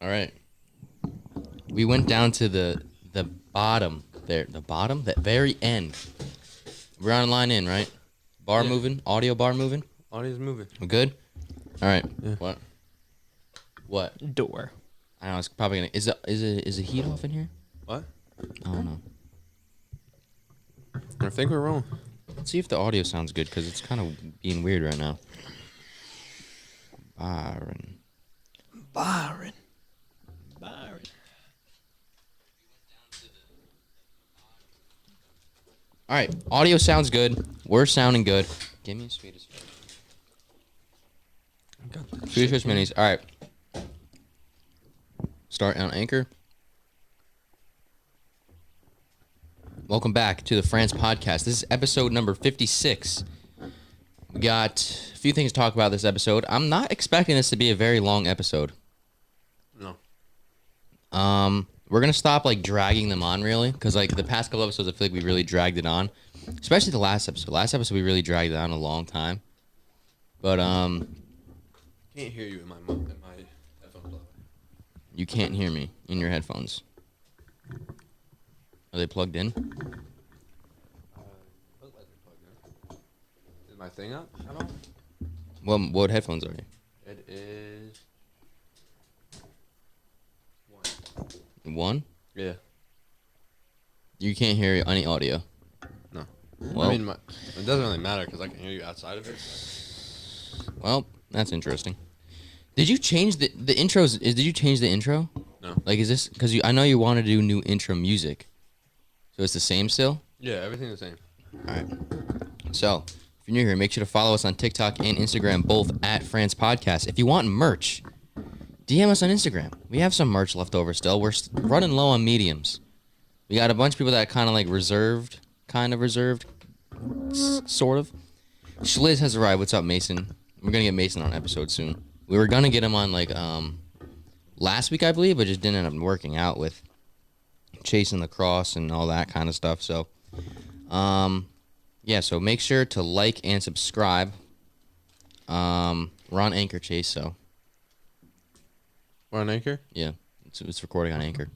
All right. We went down to the bottom there. The bottom? That very end. We're on line in, right? Bar moving? Audio bar moving? Audio's moving. We're good? All right. Yeah. What? What? Door. I don't know. It's probably going to... Is the heat off in here? What? I don't know. I think we're wrong. Let's see if the audio sounds good, because it's kind of being weird right now. Byron. All right. Audio sounds good. We're sounding good. Give me a Swedish Fish minis. All right. Start on Anchor. Welcome back to the France Podcast. This is episode number 56. We got a few things to talk about this episode. I'm not expecting this to be a very long episode. No. We're gonna stop like dragging them on really, because like the past couple episodes, I feel like we really dragged it on, especially the last episode. Last episode we really dragged it on a long time. But Can't hear you in my headphones. you can't hear me in your headphones. Are they plugged in? Is my thing up at all? What headphones are you? It is one. One? Yeah. You can't hear any audio. No. Well, I mean, it doesn't really matter because I can hear you outside of it. well, that's interesting. Did you change the intros? Did you change the intro? No. Like, is this because I know you want to do new intro music, so it's the same still. Yeah, everything's the same. All right. So, if you're new here, make sure to follow us on TikTok and Instagram, both at France Podcast. If you want merch, DM us on Instagram. We have some merch left over still. We're running low on mediums. We got a bunch of people that kind of reserved, sort of. Schliz has arrived. What's up, Mason? We're going to get Mason on an episode soon. We were going to get him on last week, I believe, but just didn't end up working out with chasing the cross and all that kind of stuff. So, yeah, so make sure to like and subscribe. We're on Anchor, Chase, so. We're on Anchor? Yeah, it's recording on Anchor.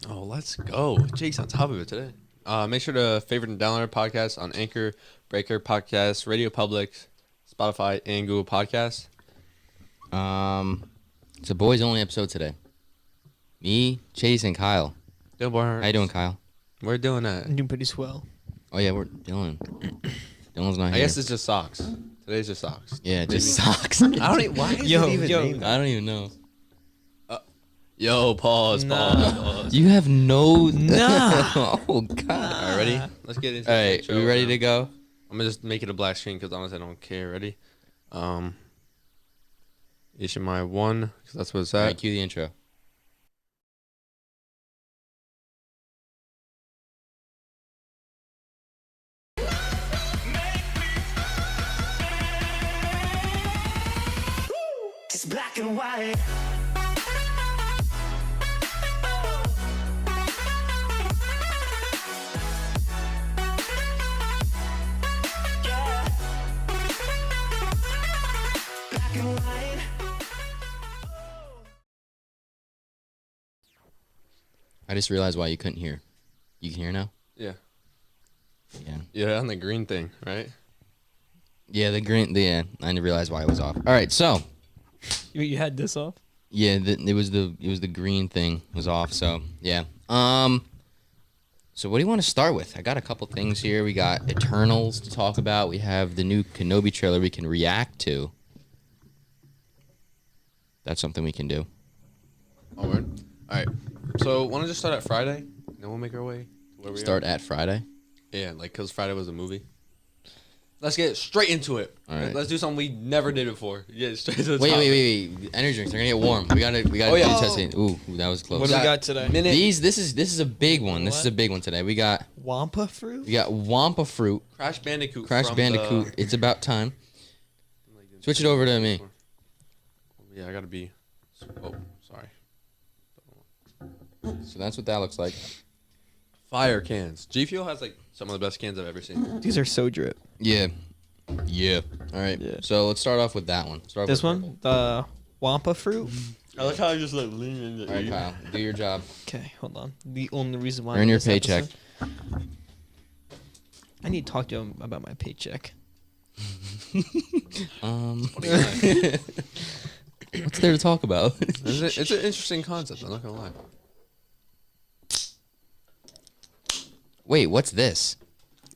Oh, let's go. Jake's on top of it today. Make sure to favorite and download our podcast on Anchor, Breaker Podcast, Radio Public, Spotify, and Google Podcasts. It's a boys only episode today. Me, Chase, and Kyle. How How you doing, Kyle? We're doing that. I'm doing pretty swell. Oh yeah, we're Dylan. Dylan's not here. I guess it's just socks. Today's just socks. Yeah, just socks. I don't even. Why is Yo, it even yo. named that? I don't even know. Yo, pause. Nah. You have no. Nah. Oh God. All right, ready? Let's get into All the right, intro we ready now. to go? I'm gonna just make it a black screen because honestly I don't care. Ready? Issue my one because that's what it's All at. right, cue the intro. It's black and white. Yeah. Black and white. I just realized why you couldn't hear. You can hear now? Yeah, Yeah. yeah, on the green thing, right? Yeah, the green. Yeah, I didn't realize why it was off. All right, so You had this off? yeah, it was the green thing was off. So yeah. So what do you want to start with? I got a couple things here. We got Eternals to talk about. We have the new Kenobi trailer we can react to. That's something we can do. Oh, word. All right. So, want to just start at Friday? Then we'll make our way to where we Start at Friday. are. Yeah, because Friday was a movie. Let's get straight into it. All right. Let's do something we never did before. Yeah, straight to the Wait, top. wait. Energy drinks. They're gonna get warm. We gotta Oh, yeah. do testing. Ooh, that was close. What do we got today? Minute. This is a big one. This is What? a big one today. We got Wampa fruit? Wampa fruit. Crash Bandicoot. Crash from Bandicoot. It's about time. Switch it over to me. Yeah, I gotta be. Oh, sorry. So that's what that looks like. Fire cans. G Fuel has like some of the best cans I've ever seen. These are so drip. Yeah. Yeah. All right. Yeah. So let's start off with that one. Start This with one, the Wampa fruit. I like how I just like lean into All right, Kyle, do your job. Okay, hold on. The only reason why Earn I'm your this paycheck. episode- I need to talk to him about my paycheck. What's there to talk about? It's an interesting concept. I'm not gonna lie. Wait, what's this?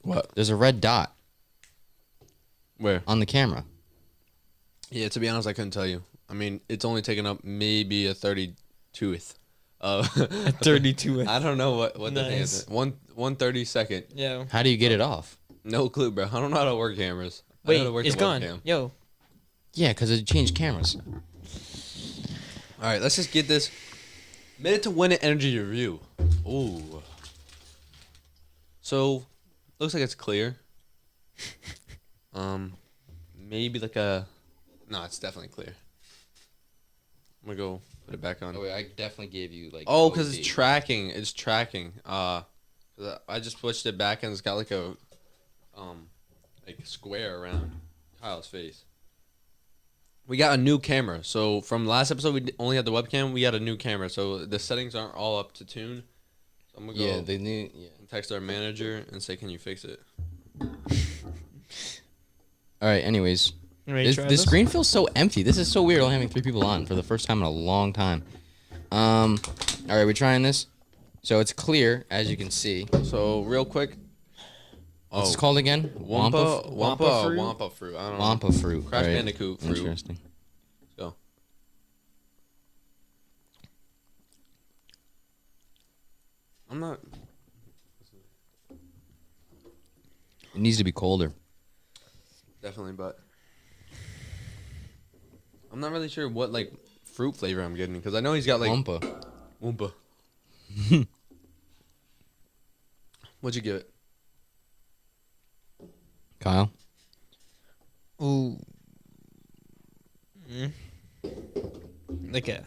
What? There's a red dot Where? on the camera. Yeah, to be honest, I couldn't tell you. I mean, it's only taken up maybe a 32th. 32. I don't know what the thing Nice. is. 1/32. Yeah. How do you get it off? No clue, bro. I don't know how to work cameras. I know how Wait, to work it's the gone. webcam. Yo. Yeah, because it changed cameras. All right, let's just get this minute to win it energy review. Ooh. So, looks like it's clear. Maybe like a. No, it's definitely clear. I'm gonna go put it back on. Oh, wait, I definitely gave you like. Oh, because it's tracking. It's tracking. 'Cause I just switched it back and it's got like a, like square around Kyle's face. We got a new camera. So from last episode, we only had the webcam. We got a new camera, so the settings aren't all up to tune. So I'm gonna go Yeah, they knew. Yeah. and text our manager and say, "Can you fix it?" All right. Anyways, Ready to this, try the screen feels so empty. This is so weird. Only having 3 people on for the first time in a long time. All right, we're trying this. So it's clear, as you can see. So real quick. What's it called again? Wampa fruit? Wampa fruit. I don't know. Wampa fruit. Crash right. Bandicoot fruit. Interesting. Go. I'm not. It needs to be colder. Definitely, but I'm not really sure what like fruit flavor I'm getting because I know he's got like Wampa. Wampa. What'd you give it? Kyle. Ooh. Like a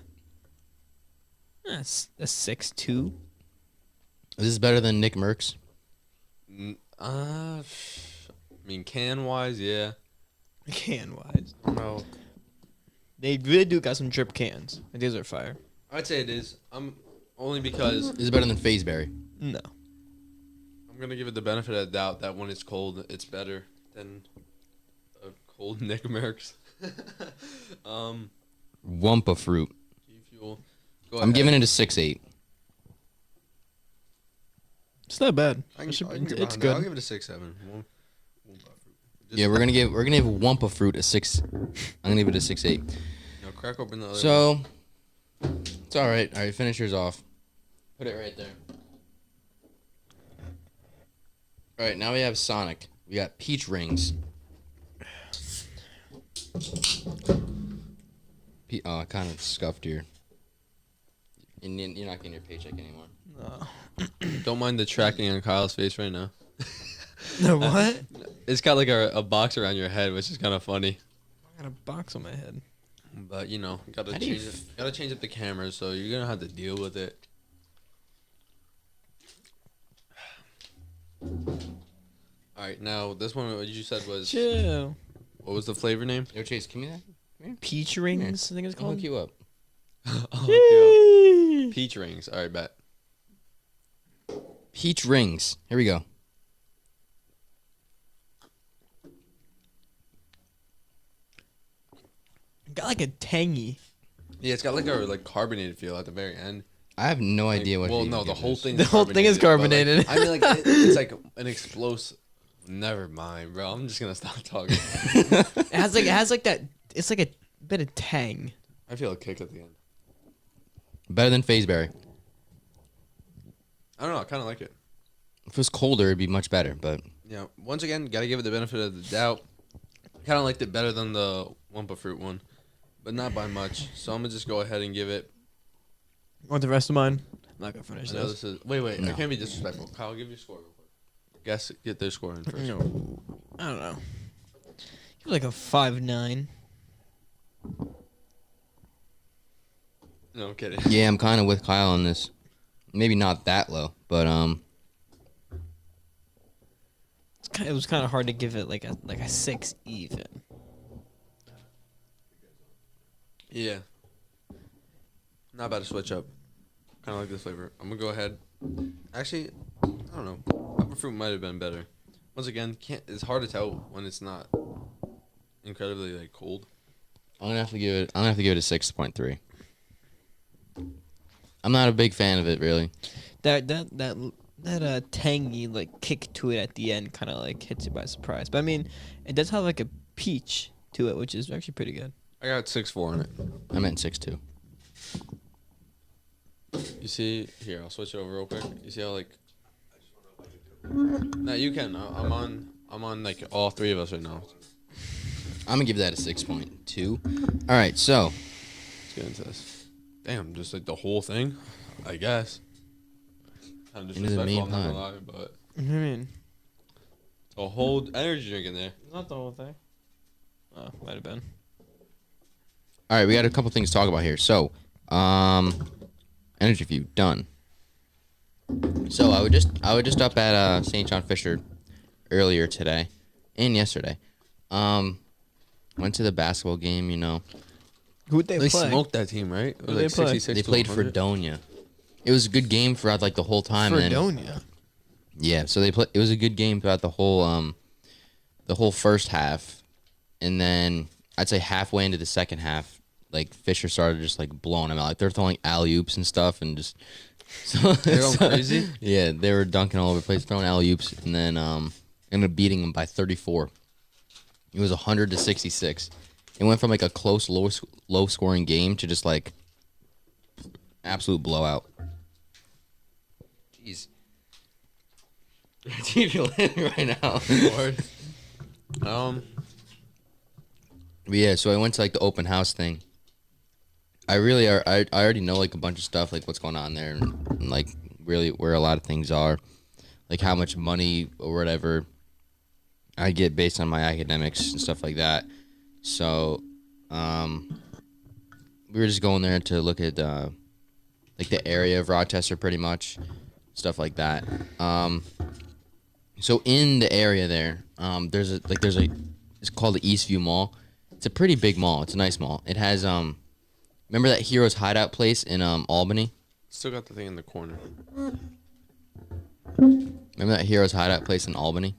6.2. Is this better than Nick Merckx? I mean, can wise, yeah. Can wise. I don't know. They really do got some drip cans. Like, these are fire. I'd say it is. I'm only because Is it better than Fazeberry? No. I'm gonna give it the benefit of the doubt that when it's cold, it's better than a cold Nick Merckx. Wampa fruit. G Fuel. Go I'm ahead. giving it a 6.8. It's not bad. I can, It's, I can get it's behind that. good. I'll give it a 6.7. Yeah, we're gonna give Wampa fruit a 6. I'm gonna give it a 6.8. No, crack open the other one. So it's all right. All right, finish yours off. Put it right there. All right, now we have Sonic. We got peach rings. Oh, kind of scuffed here. You're not getting your paycheck anymore. Don't mind the tracking on Kyle's face right now. No, what? It's got like a box around your head, which is kind of funny. I got a box on my head. But you know, gotta How do you change it. Gotta change up the camera, so you're gonna have to deal with it. All right, now this one what you said was Chill. what was the flavor name? Yo, Chase, give me that. Peach rings, I think it's I'll hook called. you up. Peach rings. All right, bet. Peach rings. Here we go. Got like a tangy. Yeah, it's got like a carbonated feel at the very end. I have no idea what. Well, to no, even the give whole this. thing. The whole thing is carbonated. I mean, like it's like an explosive. Never mind, bro. I'm just gonna stop talking. It has like that. It's like a bit of tang. I feel a kick at the end. Better than Fazeberry. I don't know. I kind of like it. If it was colder, it'd be much better. But Yeah. Once again, gotta give it the benefit of the doubt. Kind of liked it better than the Wumpa Fruit one, but not by much. So I'm gonna just go ahead and give it. Want the rest of mine? I'm not gonna finish I know this. this is. Wait. I No. can't be disrespectful. Kyle, give your score real quick. Get their score in first. No, I don't know. Give like a 5.9. No, I'm kidding. yeah, I'm kind of with Kyle on this. Maybe not that low, but It was kind of hard to give it like a 6 even. Yeah. Not about to switch up. Kind of like this flavor. I'm gonna go ahead. Actually, I don't know. Pepper fruit might have been better. Once again, it's hard to tell when it's not incredibly like cold. I'm gonna have to give it a 6.3. I'm not a big fan of it, really. That tangy like kick to it at the end kind of like hits you by surprise. But I mean, it does have like a peach to it, which is actually pretty good. I got 6.4 in it. I meant 6.2. You see here? I'll switch it over real quick. You see how like? No, you can. I'm on like all three of us right now. I'm gonna give that a 6.2. All right, so Let's get into this. Damn, just like the whole thing, I guess. Kind of Into the main disrespectful, I'm not pod. gonna lie, but I mean, a whole energy drink in there. not the whole thing. Oh, might have been. all right, we got a couple things to talk about here. So, energy view done. So I was just up at St. John Fisher earlier today and yesterday. Went to the basketball game. You know, Who'd they They play? smoked that team, right? It was Who'd like they play? 66 they to played 100. Fredonia. It was a good game throughout like the whole time. And then, Fredonia. yeah, so it was a good game throughout the whole first half, and then I'd say halfway into the second half, like Fisher started just like blowing them out. Like they're throwing alley oops and stuff, and just They're going crazy? Yeah, they were dunking all over the place, throwing alley oops, and then ended up beating them by 34. It was 100-66. It went from like a close, low scoring game to just like absolute blowout. Jeez. Dude, you're living right now. Lord. But yeah, so I went to like the open house thing. I already know like a bunch of stuff, like what's going on there, and like really where a lot of things are, like how much money or whatever I get based on my academics and stuff like that. So, we were just going there to look at like the area of Rochester, pretty much, stuff like that. So in the area there, there's a it's called the Eastview Mall. It's a pretty big mall. It's a nice mall. It has remember that Heroes Hideout place in Albany? Still got the thing in the corner. Remember that Heroes Hideout place in Albany,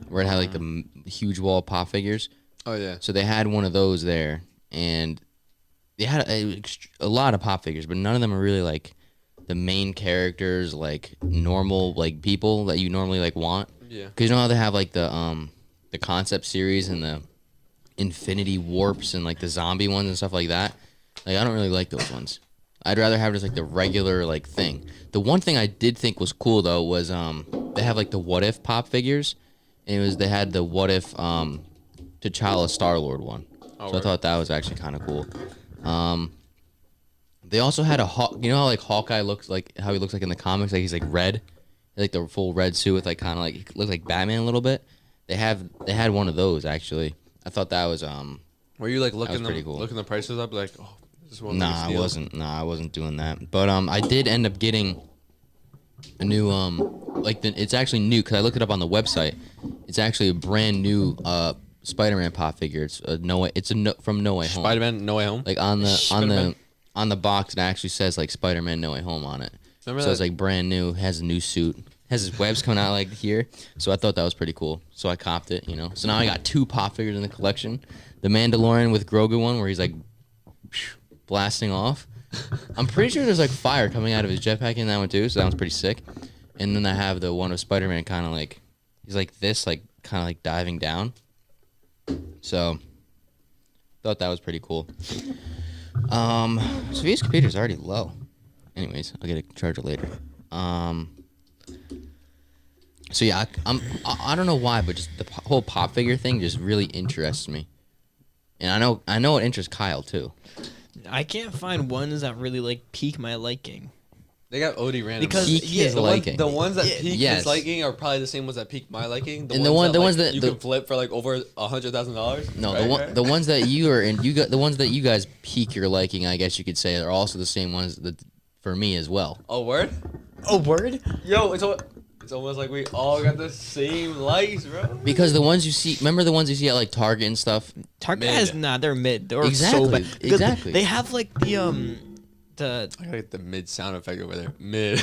where it had like the huge wall of pop figures? Oh yeah. So they had one of those there, and they had a lot of pop figures, but none of them are really like the main characters, like normal like people that you normally like want. Yeah. Because you know how they have like the concept series and the Infinity Warps and like the zombie ones and stuff like that. Like I don't really like those ones. I'd rather have just like the regular like thing. The one thing I did think was cool though was they have like the What If pop figures, and they had the What If T'Challa Star-Lord one. Oh, So I word. thought that was actually kind of cool. They also had you know how like Hawkeye looks like, how he looks like in the comics, like he's like red, like the full red suit with like kind of like, he looks like Batman a little bit. They had one of those actually. I thought that was Were you like looking pretty cool. looking the prices up like, oh, this one? Nah, I wasn't. Nah, I wasn't doing that. But I did end up getting a new it's actually new because I looked it up on the website. It's actually a brand new Spider-Man pop figure. It's from No Way Home. Spider-Man No Way Home. Like on the Spider-Man. on the box, it actually says like Spider-Man No Way Home on it. Remember So it's that- like brand new. Has a new suit. Has his webs coming out like here. So I thought that was pretty cool. So I copped it. You know. So now I got 2 pop figures in the collection. The Mandalorian with Grogu one, where he's like blasting off. I'm pretty sure there's like fire coming out of his jetpack in that one too. So that one's pretty sick. And then I have the one of Spider-Man, kind of like he's like this, like kind of like diving down. So thought that was pretty cool. Sophia's computer's already low. Anyways, I'll get a charger later. So yeah, I don't know why, but just the whole pop figure thing just really interests me. And I know it interests Kyle too. I can't find ones that really like pique my liking. They got OD random. Because- Peak his the, liking. the ones that Yeah, peak yes. his liking are probably the same ones that peak my liking. And the ones that you the- can flip for like over $100,000. No, right? the ones that you are in, the ones that you guys pique your liking, I guess you could say, are also the same ones that for me as well. Oh word. Oh, word? Yo, it's almost like we all got the same likes, bro. Because the ones you see, remember the ones you see at like Target and stuff. Target Mid. has they're mid. They're Exactly, so bad. Because exactly. They have like the the I gotta get the mid sound effect over there. Mid.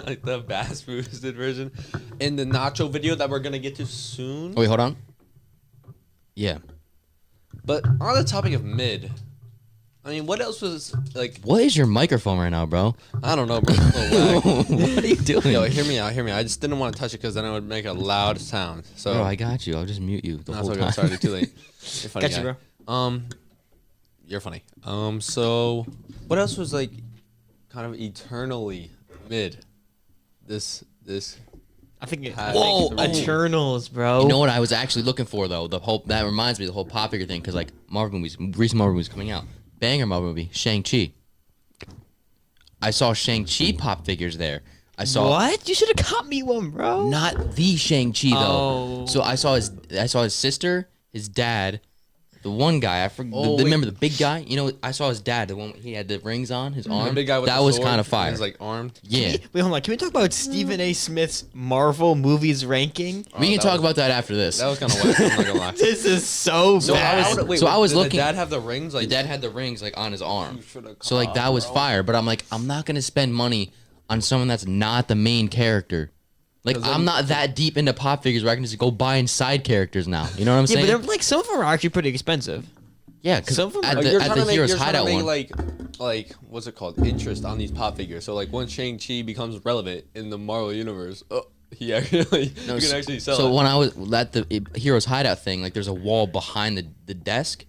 Like the bass boosted version. In the nacho video that we're gonna get to soon. Oh, wait, hold on. Yeah. But on the topic of mid, I mean, what else was like? What is your microphone right now, bro? I don't know, bro. It's a little whack. What are you doing? Yo, hear me out. I just didn't want to touch it because then it would make a loud sound. So Bro, I got you. I'll just mute you the no, whole it's time. okay. Sorry, too late. You're funny Got you, guy. You're funny. So what else was like, kind of eternally mid? This. I think Whoa, Eternals, bro. You know what I was actually looking for though? The whole that reminds me of the whole pop figure thing because like recent Marvel movies coming out. Banger Marvel movie, Shang-Chi. I saw Shang-Chi pop figures there. I saw What? You should have caught me one, bro. not the Shang-Chi though. Oh. So I saw his sister, his dad, the one guy. I forgot. Oh, wait. Remember the big guy? You know, I saw his dad. The one he had the rings on his arm. The big guy with that the was sword kind of and fire. He's like armed. Yeah. Wait, hold on. Can we talk about Stephen A. Smith's Marvel movies ranking? We can that talk was- about that after this. That was kind of whack. I'm not gonna lie. This is so So bad. So I was did looking- The dad have the rings? The Like dad had the rings like on his arm. You should've So like that caught, was bro. fire, but I'm like, I'm not gonna spend money on someone that's not the main character. Like 'Cause I'm then- not that deep into pop figures where I can just go buy side characters now. You know what I'm Yeah, saying? but they're like some of them are actually pretty expensive. Yeah, because some of them at are- the, you're at trying the to make, Heroes you're trying Hideout to make one. like what's it called? Interest on these pop figures. So like once Shang-Chi becomes relevant in the Marvel universe, he actually No, you can actually sell so it. when I was at the Heroes Hideout thing, like there's a wall behind the desk,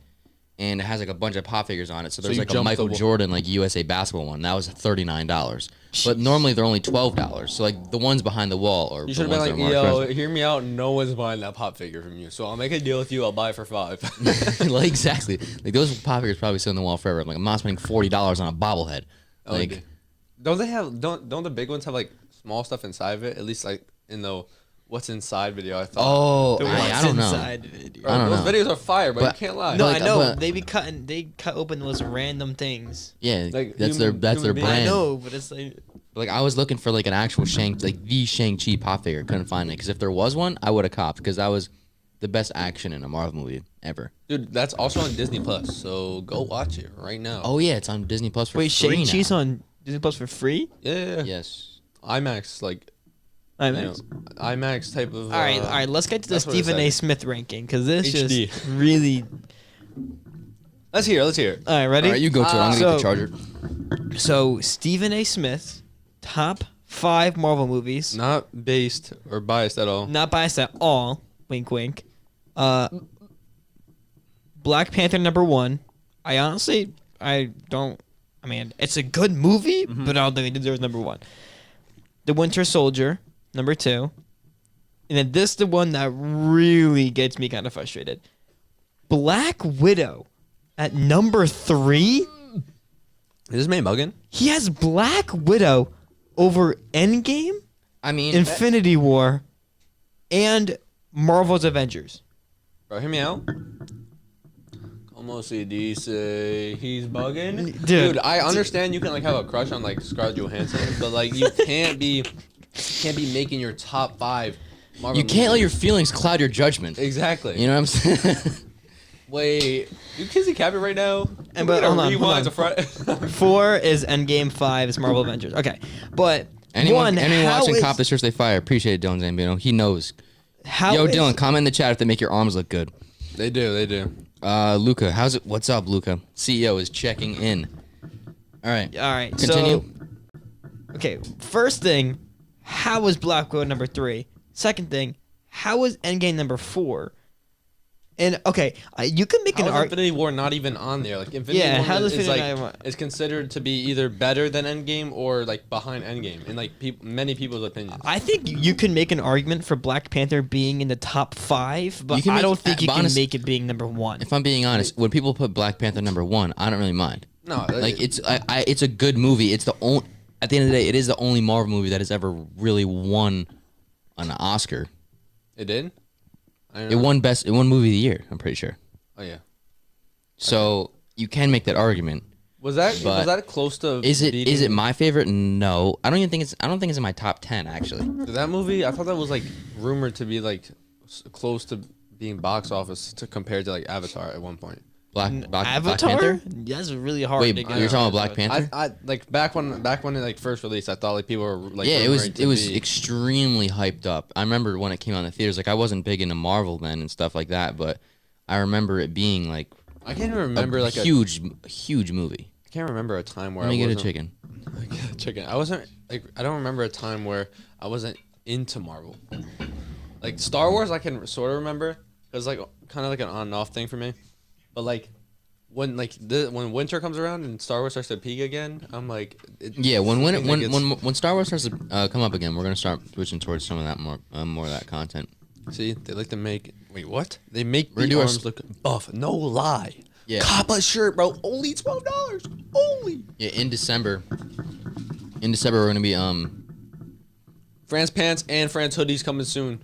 and it has like a bunch of pop figures on it. So there's you like a jumped Michael the wall. Jordan like USA basketball one. That was $39. But normally they're only $12. So like the ones behind the wall or You the should have been ones like, that are more yo, expensive. hear me out. No one's buying that pop figure from you, so I'll make a deal with you. I'll buy it for $5. Like exactly. Like those pop figures probably sit on the wall forever. Like I'm not spending $40 on a bobblehead. Oh, Like dude. don't they have? Don't the big ones have like small stuff inside of it? At least like in the what's inside video. I thought. oh, The I what's don't know. inside video. Bro, I don't those know. videos are fire, but But- you can't lie. No, Like, I know. but- They cut open those random things. Yeah, Like that's human- their human beings. brand. I know, but it's like Like I was looking for like an actual the Shang-Chi pop figure. Couldn't find it because if there was one, I would have copped because that was the best action in a Marvel movie ever. Dude, that's also on Disney Plus, so go watch it right now. Oh yeah, it's on Disney Plus for wait, free Shang-Chi's now. on Disney Plus for free? Yeah. Yes. IMAX, like I you mean, know, IMAX type of. all right. Let's get to the that's what it Stephen A. said. Smith ranking because this HD. just really. Let's hear it. All right, ready? All right, you go to it. I'm gonna get the So- charger. So Stephen A. Smith, top 5 Marvel movies, Not based or biased at all. not biased at all. Wink, wink. Black Panther number 1. I mean, it's a good movie, but I don't think it deserves number 1. The Winter Soldier, number 2. And then this the one that really gets me kind of frustrated. Black Widow at number 3. Is this man bugging? He has Black Widow over Endgame, I mean, Infinity War, and Marvel's Avengers. Bro, hear me out. Como se dice, he's bugging. Dude. I understand you can like have a crush on like Scarlett Johansson, but like you can't be making your top 5 Marvel you can't let your movies. feelings cloud your judgment. Exactly. You know what I'm saying? Wait, you kissy cap it right now? And but hold on, rewind hold on. to front. 4 is Endgame, 5 is Marvel Avengers. Okay, but anyone how watching is- Cop the Search They Fire, appreciate it, Dylan Zambino. He knows. how Yo, is- Dylan, comment in the chat if they make your arms look good. They do. Luca, how's it? What's up, Luca? CEO is checking in. All right. All right, Continue. So, okay, first thing, how was Black Widow number 3? Second thing, how was Endgame number 4? And okay, you can make How an is argument. Infinity War not even on there? Like Infinity Yeah, War how does is Infinity like War- is considered to be either better than Endgame or like behind Endgame in like many people's opinions. I think you can make an argument for Black Panther being in the top 5, but You can I make- don't think you can honest- make it being number 1. If I'm being honest, when people put Black Panther number 1, I don't really mind. No, Like it's a good movie. It's the only. At the end of the day, it is the only Marvel movie that has ever really won an Oscar. it did. I don't It know. won movie of the year. I'm pretty sure. Oh yeah. So you can make that argument. Was that But close to? Is it beating- my favorite? No, I don't even think it's. I don't think it's in my top 10 actually. that movie? I thought that was like rumored to be like close to being box office to compared to like Avatar at one point. Black Avatar? Panther? That's really hard. Wait, to you're get talking about around. Black Panther? I like back when it like first released. I thought like people were like Yeah, it rumoring was to be- extremely hyped up. I remember when it came out in the theaters. Like I wasn't big into Marvel then and stuff like that, but I remember it being like I can't even remember a like huge movie. I can't remember a time where Let me I get a wasn't chicken. chicken. I wasn't like I don't remember a time where I wasn't into Marvel. Like Star Wars, I can sort of remember. It was like kind of like an on and off thing for me. But like when when winter comes around and Star Wars starts to peak again, I'm like Yeah, when I think that gets- when Star Wars starts to come up again, we're gonna start switching towards some of that more of that content. see they like to make wait what they make We're the gonna do our arms look buff. No lie. Yeah. Cop a shirt, bro. Only $12. Only. Yeah, in December we're gonna be France pants and France hoodies coming soon.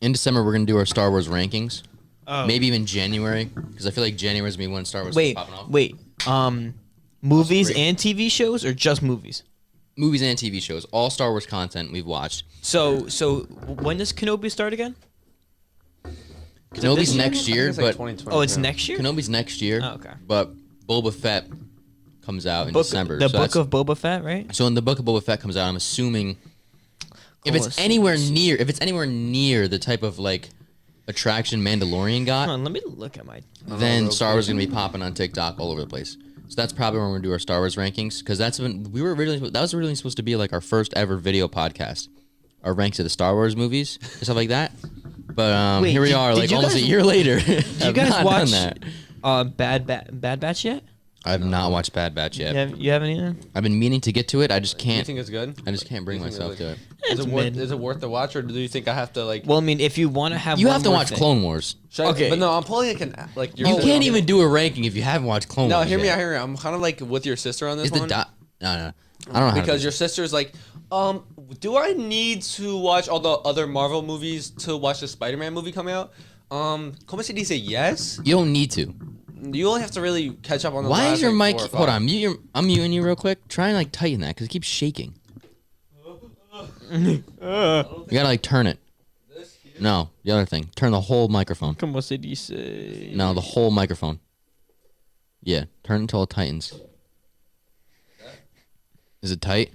in December we're gonna do our Star Wars rankings. Oh. Maybe even January, because I feel like January is gonna be when Star Wars is popping off. Wait. Movies great. and TV shows or just movies? Movies and TV shows, all Star Wars content we've watched. So when does Kenobi start again? Kenobi's this year? next year, but Oh, it's next year. Kenobi's next year. Oh, okay. But Boba Fett comes out in Book- December. The so book that's- of Boba Fett, right? So when the book of Boba Fett comes out, I'm assuming if Cool. it's anywhere near the type of like attraction Mandalorian got, Hold on, let me look at my. then real Star Wars is gonna be popping on TikTok all over the place. So that's probably when we're gonna do our Star Wars rankings, because that was originally supposed to be like our first ever video podcast, our ranks of the Star Wars movies and stuff like that. But Wait, here we did- are, did like you almost guys- a year later. Did you guys watch that? Bad Batch yet? I have not watched Bad Batch yet. You haven't either. I've been meaning to get to it. I just Do you can't. think it's good? I just can't bring You think myself it's to it. Is It's it worth? mid. Is it worth the watch, or do you think I have to like? Well, I mean, if you want to have, You one have to more watch thing- Clone Wars. Should I- okay. but no, I'm pulling like You can't even do a ranking if you haven't watched Clone No, Wars. hear me yet. out. Hear me out. I'm kind of like with your sister on this Is the one. dot? No. I don't know. How to Because do your sister's like, do I need to watch all the other Marvel movies to watch the Spider-Man movie coming out? Como se dice yes? You don't need to. You only have to really catch up on the Why last, is your like, mic? 4 or Hold 5. on, I'm muting you real quick. Try and like tighten that because it keeps shaking. You gotta like turn it. No, the other thing. Turn the whole microphone. Como se dice? No, the whole microphone. Yeah, turn it until it tightens. Is it tight?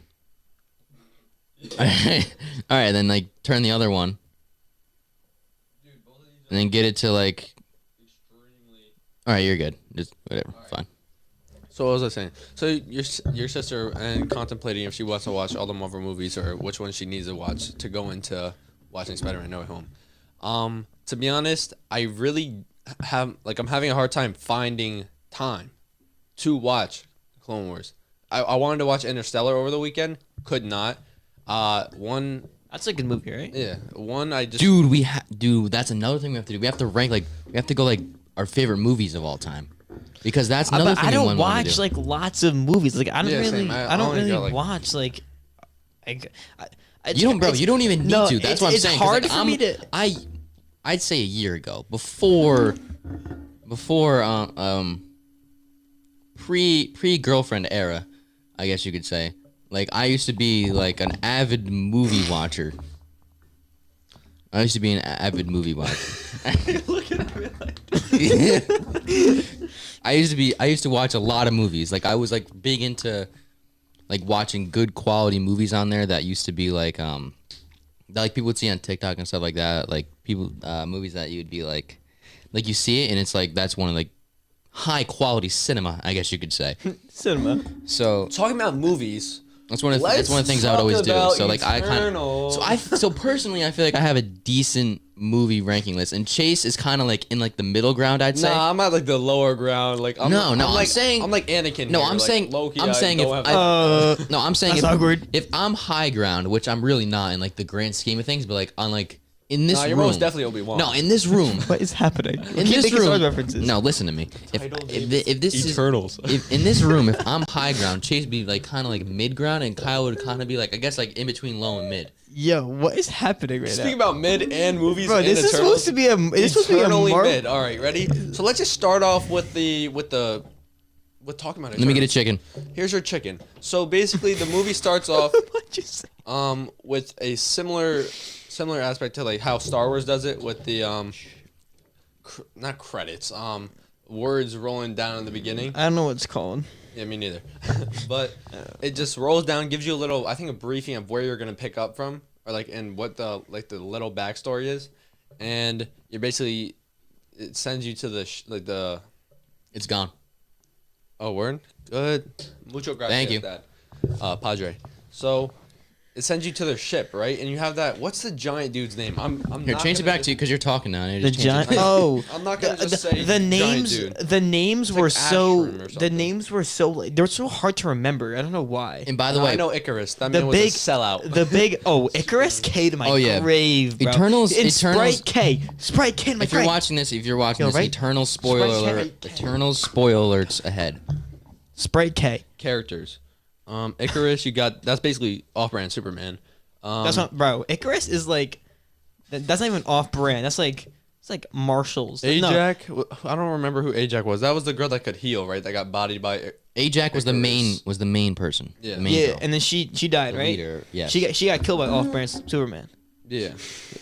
All right, then like turn the other one, and then get it to like. All right, you're good. Just whatever, fine. So what was I saying? So your sister and contemplating if she wants to watch all the Marvel movies or which one she needs to watch to go into watching Spider-Man No Way Home. To be honest, I really I'm having a hard time finding time to watch Clone Wars. I wanted to watch Interstellar over the weekend, could not. One That's a good movie, right? I just Dude, that's another thing we have to do. We have to rank we have to go like our favorite movies of all time, because that's another But thing I we don't want to watch do. like lots of movies. Like I don't Yeah, really, same. I I don't only really got, like- watch like. I, You don't, bro. You don't even need no, to. That's what I'm it's saying. 'cause, hard like, for me to. I'd say a year ago, before pre girlfriend era, I guess you could say. Like I used to be like an avid movie watcher. I used to be an avid movie watcher. looking at me like I used to watch a lot of movies. Like I was like big into like watching good quality movies on there that used to be like that like people would see on TikTok and stuff like that. Like people movies that you would be like you see it and it's like that's one of like high quality cinema, I guess you could say. Cinema. So talking about movies. that's one of the things I would always do. So like I kind of so personally I feel like I have a decent movie ranking list, and Chase is kind of like in like the middle ground, I'd say. Nah, I'm at like the lower ground. Like I'm No, I'm I'm saying- I'm like Anakin. No, here. I'm like, saying low-key, I'm I saying don't if have- no, I'm saying That's awkward. if I'm high ground, which I'm really not in like the grand scheme of things, but like on like in this Nah, room. you're most definitely Obi-Wan. No, in this room. What is happening? In this room. references. No, listen to me. If this Eternals. is if in this room, if I'm high ground, Chase would be like kind of like mid ground, and Kyle would kind of be like I guess like in between low and mid. Yo, what is happening right Speaking now? about mid and movies, Bro, and this is Eternals, supposed to be a. It's supposed to be a eternally Marvel. mid. All right, ready? So let's just start off with talking about it. Let me get a chicken. Here's your chicken. So basically, the movie starts off What'd you say? with a similar aspect to like how Star Wars does it with the not credits words rolling down in the beginning. I don't know what it's called. Yeah, me neither. But it just rolls down, gives you a little, I think, a briefing of where you're gonna pick up from, or like, and what the little backstory is, and you're basically, it sends you to the It's gone. Oh, word? Good. Mucho gracias. Thank you. Dad. Padre. So, it sends you to their ship, right? And you have that. What's the giant dude's name? I'm Here, not change it gonna back to you because you're talking now. The giant. Oh, I'm not gonna just say the names. giant dude. The names like were so. Ashram or The something. names were so. Like, they're so hard to remember. I don't know why. And by the No, way, I know Icarus. That The man was big a sellout. The big. Oh, Icarus K to my Oh, yeah. grave, bro. Eternals- And Eternals- Sprite K. Sprite K to my if you're grave. watching this, Yo, this, right? Eternal spoiler Sprite alert. K. Eternal spoiler alerts ahead. Sprite K. Characters. Icarus, you got. That's basically off-brand Superman. That's not, bro. Icarus is like. That's not even off-brand. That's like. It's like Marshalls. No. Ajax. I don't remember who Ajax was. That was the girl that could heal, right? That got bodied by. Ajax was the Icarus. main person. Yeah. The main Yeah, girl. and then she died, The right? leader, yes. She got killed by off-brand Superman. Yeah.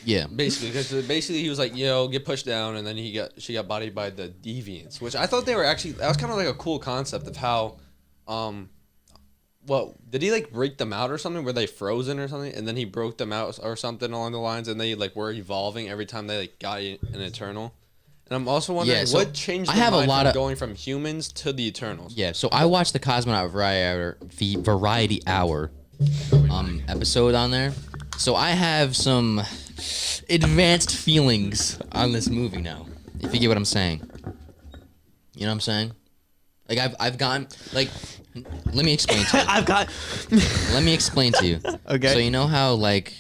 Yeah. Basically, because basically he was like, yo, get pushed down, and then she got bodied by the deviants, which I thought they were actually, that was kind of like a cool concept of how, what did he like break them out or something? Were they frozen or something? And then he broke them out or something along the lines, and they like were evolving every time they like got an Eternal. And I'm also wondering Yeah, so what changed. I their have a mind lot from of- going from humans to the Eternals. Yeah, so I watched the Cosmonaut Variety Hour episode on there. So I have some advanced feelings on this movie now. If you get what I'm saying. You know what I'm saying? Like I've gotten like let me explain to you. I've got. Let me explain to you. Okay. So you know how like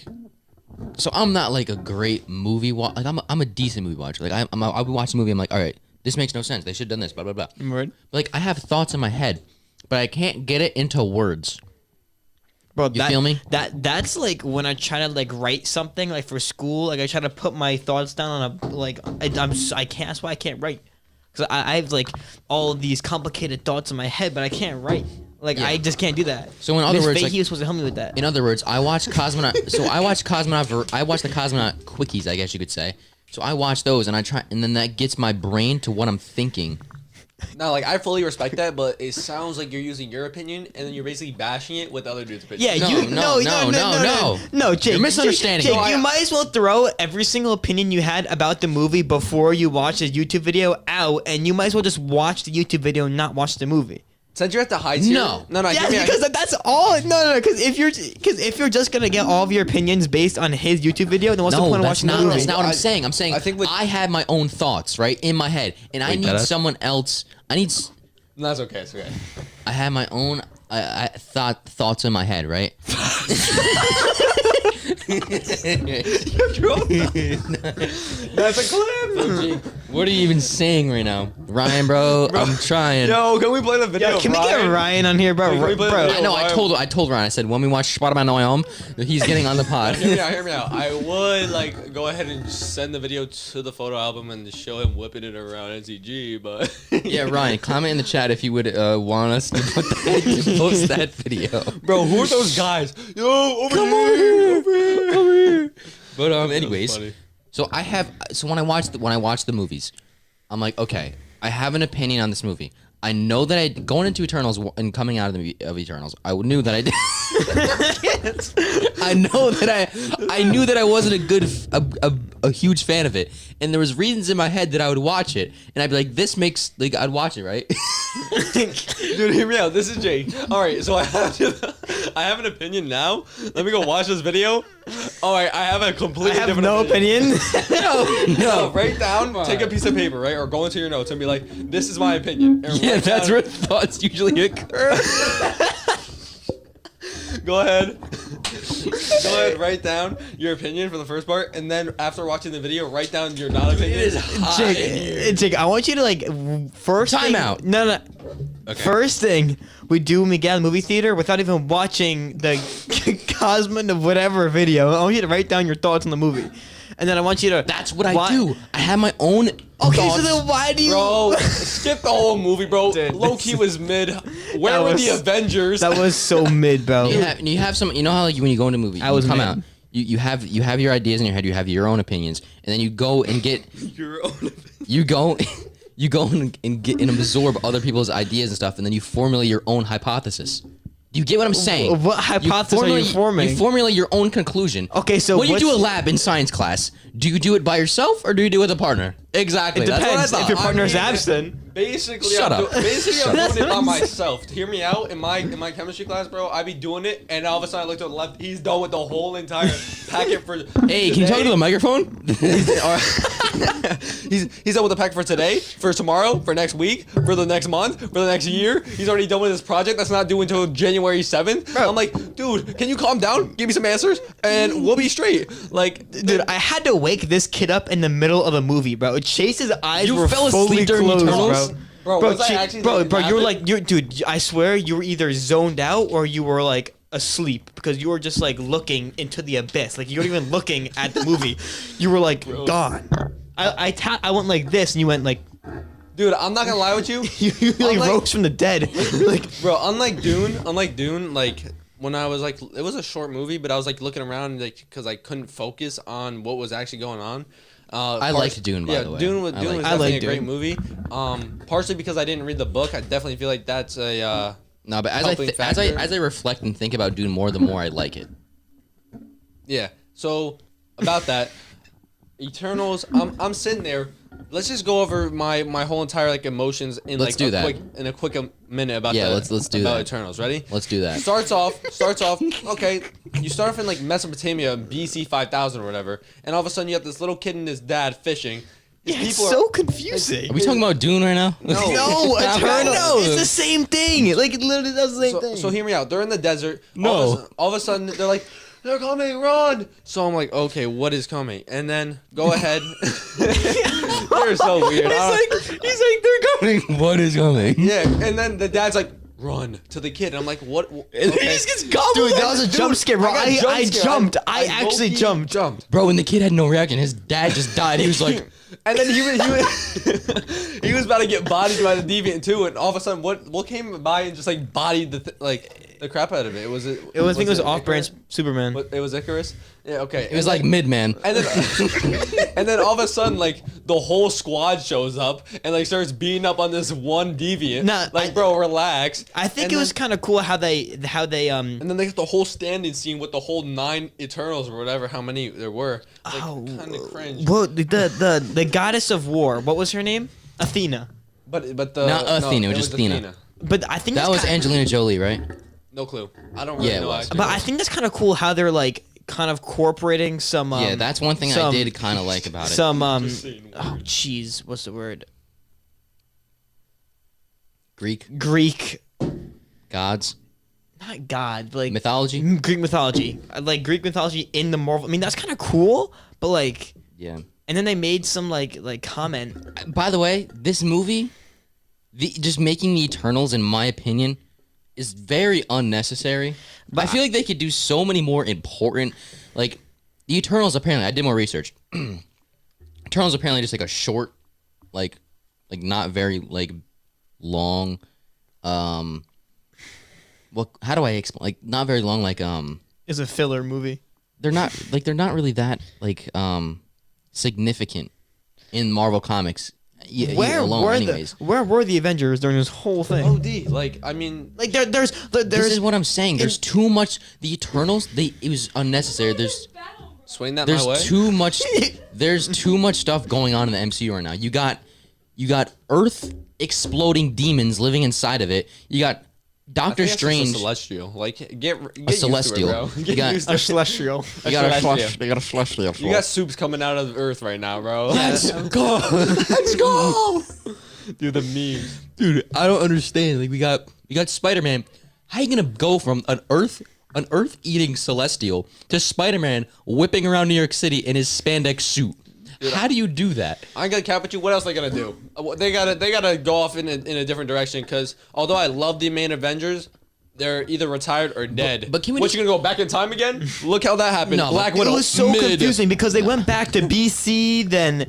so I'm not like a great movie like I'm a decent movie watcher. Like I'll be watching a movie I'm like, all right, this makes no sense. They should have done this, blah blah blah. Word. But, like I have thoughts in my head, but I can't get it into words. Bro, You feel me? That's like when I try to like write something like for school. Like I try to put my thoughts down on a like I can't. That's why I can't write. Cause I have like all of these complicated thoughts in my head, but I can't write. Like Yeah. I just can't do that. So in other Miss words, Fahey like- was supposed to help me with that. In other words, I watched Cosmonaut. So I watched Cosmonaut. I watched the Cosmonaut quickies, I guess you could say. So I watch those, and I try, and then that gets my brain to what I'm thinking. No, like I fully respect that, but it sounds like you're using your opinion and then you're basically bashing it with other dude's opinion. Yeah, No, no, Jake. You're misunderstanding Jake, me. you might as well throw every single opinion you had about the movie before you watch the YouTube video out, and you might as well just watch the YouTube video and not watch the movie. Since you're at the high tier. No. No, Yeah, hear me out. because that's all. No, because if you're just gonna get all of your opinions based on his YouTube video, then what's the No, point of that's watching not. the movie? That's not what I'm I- saying. I'm saying I think with- I had my own thoughts right in my head, and I Wait, need that's- someone else. No, that's okay. It's okay. I had my own thoughts in my head, right? That's a clip. What are you even saying right now, Ryan, bro? I'm trying. Yo, can we play the video? Yo, can we get Ryan on here, bro? Wait, can we play the Bro, video? I know. I told Ryan. I said when we watch Spider-Man No Way Home, he's getting on the pod. Hear me out. I would like go ahead and send the video to the photo album and show him whipping it around NCG, but Yeah, Ryan, comment in the chat if you would want us to put to post that video. bro, who are those guys? Yo, over here, over here. But That's anyways, funny. so when I watch the movies, I'm like, okay, I have an opinion on this movie. I know that going into Eternals and coming out of Eternals, I knew that I did. I know that I knew that I wasn't a huge fan of it, and there was reasons in my head that I would watch it, and I'd be like, this makes like I'd watch it, right? Dude, hear me out. This is Jake. All right, so I have an opinion now. Let me go watch this video. All right, I have a completely I have different no opinion. No, write down, take a piece of paper, right, or go into your notes and be like, "This is my opinion." And Yeah, write that's down- where thoughts usually occur. Go ahead. Go ahead, write down your opinion for the first part, and then after watching the video, write down your not opinion. It is hot in here. Jake, I want you to like first Time thing, out. No. Okay. First thing we do when we get out of the movie theater without even watching the Cosmo of whatever video. I want you to write down your thoughts on the movie, and then I want you to. That's what I do. I have my own. Okay, thoughts. so then why do you? Bro, skip the whole movie, bro. Dude, Low key was mid. Where That were was- the Avengers? That was so mid, bro. You have some. You know how like when you go into a movie, I was you come mad. out. You have your ideas in your head. You have your own opinions, and then you go and get. your own. You go. you go and get and absorb other people's ideas and stuff, and then you formulate your own hypothesis. Do you get what I'm saying? What hypothesis are you forming? You formulate your own conclusion. Okay, so when you do a what's- lab in science class, do you do it by yourself or do you do it with a partner? Exactly. It That's what I depends. thought. If your partner's I mean, absent. Basically, Shut I'm up. I'm doing it by myself. Hear me out. In my chemistry class, bro, I be doing it, and all of a sudden I look to the left. He's done with the whole entire packet for. Hey, can you talk to the microphone? He's done with the packet for today, for tomorrow, for next week, for the next month, for the next year. He's already done with his project that's not due until January 7th. Bro. I'm like, dude, can you calm down? Give me some answers, and we'll be straight. Like, Dude, I had to wake this kid up in the middle of a movie, bro. Chase's eyes You were fell fully asleep during closed, Eternals? bro. Bro, was I actually bro, letting it you were happen? like, dude, I swear you were either zoned out or you were like asleep because you were just like looking into the abyss. Like you weren't even looking at the movie. You were like gone. I went like this and you went like dude, I'm not gonna lie with you. you like Unlike- rose from the dead. You're like Bro, unlike Dune, like when I was like, it was a short movie, but I was like looking around like because I couldn't focus on what was actually going on. I liked Dune, by the way. Dune was I Dune liked was it. I definitely like a great Dune. movie. Partially because I didn't read the book. I definitely feel like that's a No, but helping as I factor. reflect and think about Dune more, the more I like it. yeah. So about that, Eternals. I'm sitting there. Let's just go over my whole entire like emotions in Let's like do a that. quick in a quick minute about Yeah, the- let's do about that. Eternals. Ready? Let's do that. Starts off. Okay, you start off in like Mesopotamia, BC 5000 or whatever, and all of a sudden you have this little kid and his dad fishing. These it's people so confusing. Are we talking about Dune right now? No. No, Eternal. No. It's the same thing. Like it literally does the same thing. So hear me out. They're in the desert. No. All of a sudden they're like, they're coming, run. So I'm like, okay, what is coming? And then go ahead. You're so weird. He's like, they're coming. What is coming? Yeah, and then the dad's like, run to the kid. And I'm like, what? And then he just gets gobbled. Dude, that was a jump scare, bro. got I scared. jumped. I actually low-key jumped. Bro, when the kid had no reaction, his dad just died. He was like, And then he was about to get bodied by the deviant too, and all of a sudden, what came by and just like bodied the crap out of it? I think it was off-brand Superman. It was Icarus. Yeah, okay. it was like mid-man. And then, and then all of a sudden, like the whole squad shows up and like starts beating up on this one deviant. Nah, like, bro, relax. I think And it was then- kind of cool how they And then they got the whole standing scene with the whole 9 Eternals or whatever, how many there were. Like, kind of cringe. well the goddess of war. What was her name? Athena. But the Not Athena, it just Athena. But I think That that's was kinda- Angelina Jolie, right? No clue. I don't really Yeah, it know. was. Actually. But I think that's kind of cool how they're like kind of incorporating some. Yeah, that's one thing I some- did kind of like about it. Some saying. oh jeez, what's the word? Greek Greek, gods, not God, like mythology. Greek mythology. Like Greek mythology in the Marvel. I mean, that's kind of cool, but like, Yeah. and then they made some like comment. By the way, this movie, just making the Eternals, in my opinion, is very unnecessary. But I feel like they could do so many more important, like the Eternals. Apparently, I did more research. Eternals apparently just like a short, like not very like long. Well, how do I explain? Like not very long. Like Is a filler movie. they're not really that like significant in Marvel Comics. Where were the Avengers during this whole thing? OD. Like, I mean, Like there's This is what I'm saying. There's too much. The Eternals. It was unnecessary. swing that There's my way. too much. There's too much stuff going on in the MCU right now. You got Earth exploding demons living inside of it. You got Doctor I think that's just Strange. a celestial. Like, get A celestial. used to it, bro. You got- used to it. celestial. You got a celestial. flush. You got a celestial. You got soups coming out of Earth right now, bro. Let's go. Let's go. Do the memes. Dude, I don't understand. Like we got Spider-Man. How you gonna go from an Earth eating celestial to Spider-Man whipping around New York City in his spandex suit? How do you do that? I ain't gonna cap with you. What else they gonna do? They gotta go off in a different direction. Because although I love the main Avengers, they're either retired or dead. but can we What, just- you gonna go back in time again? Look how that happened. No, Black but It Widow. was so mid. confusing because they went back to BC, then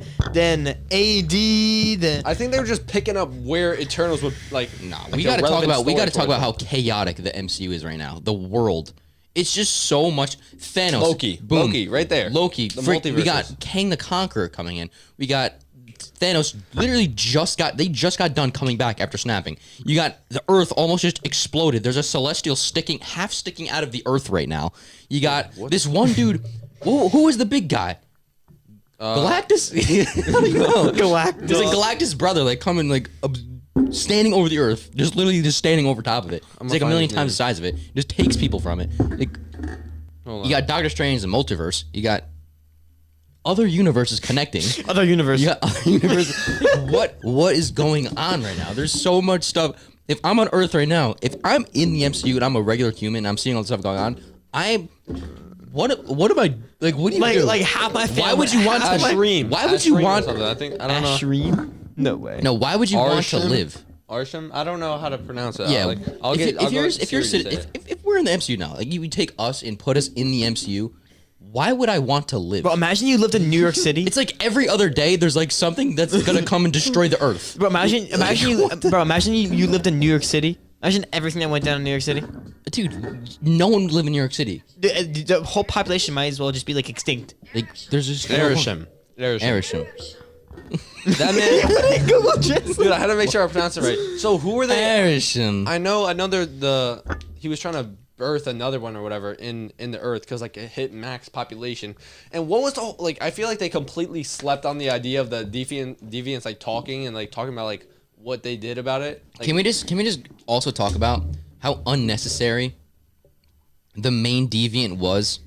AD, then I think they were just picking up where Eternals would like. Nah, like we a gotta talk relevant about story for how them. chaotic the MCU is right now. The world. It's just so much. Thanos. Loki. Boom. Loki, right there. Loki. The We got multiverses. Kang the Conqueror coming in. We got Thanos literally just got done coming back after snapping. You got the Earth almost just exploded. There's a celestial half sticking out of the Earth right now. You got this one dude. Who is the big guy? Galactus? How do you know? Galactus. There's like Galactus' brother, like coming, like standing over the Earth, just literally just standing over top of it. It's like a million times the size of it. Just takes people from it. Like, you got Doctor Strange, the multiverse. You got other universes connecting. Other universe. You got other universes. What is going on right now? There's so much stuff. If I'm on Earth right now, if I'm in the MCU and I'm a regular human and I'm seeing all this stuff going on, what am I like? What do you do? Like half my family. Why would you want to? Ashreem. Why would you Ashreem or want? something. I think I don't know. Ashreem? No way. No, why would you want to Arsham? live? Arsham? I don't know how to pronounce it. Yeah, Like, if we're in the MCU now, like you would take us and put us in the MCU, why would I want to live? Bro, imagine you lived in New York City. It's like every other day there's like something that's gonna come and destroy the Earth. Bro, imagine you lived in New York City. Imagine everything that went down in New York City. Dude, no one would live in New York City. The whole population might as well just be like extinct. Like there's just Arisham. Arisham. That man. Dude, I had to make sure I pronounced it right. So who are they? Arisham. I know they're he was trying to birth another one or whatever in the Earth because like it hit max population. And what was the whole, like? I feel like they completely slept on the idea of the deviants like talking about like what they did about it. Like, Can we just also talk about how unnecessary the main deviant was?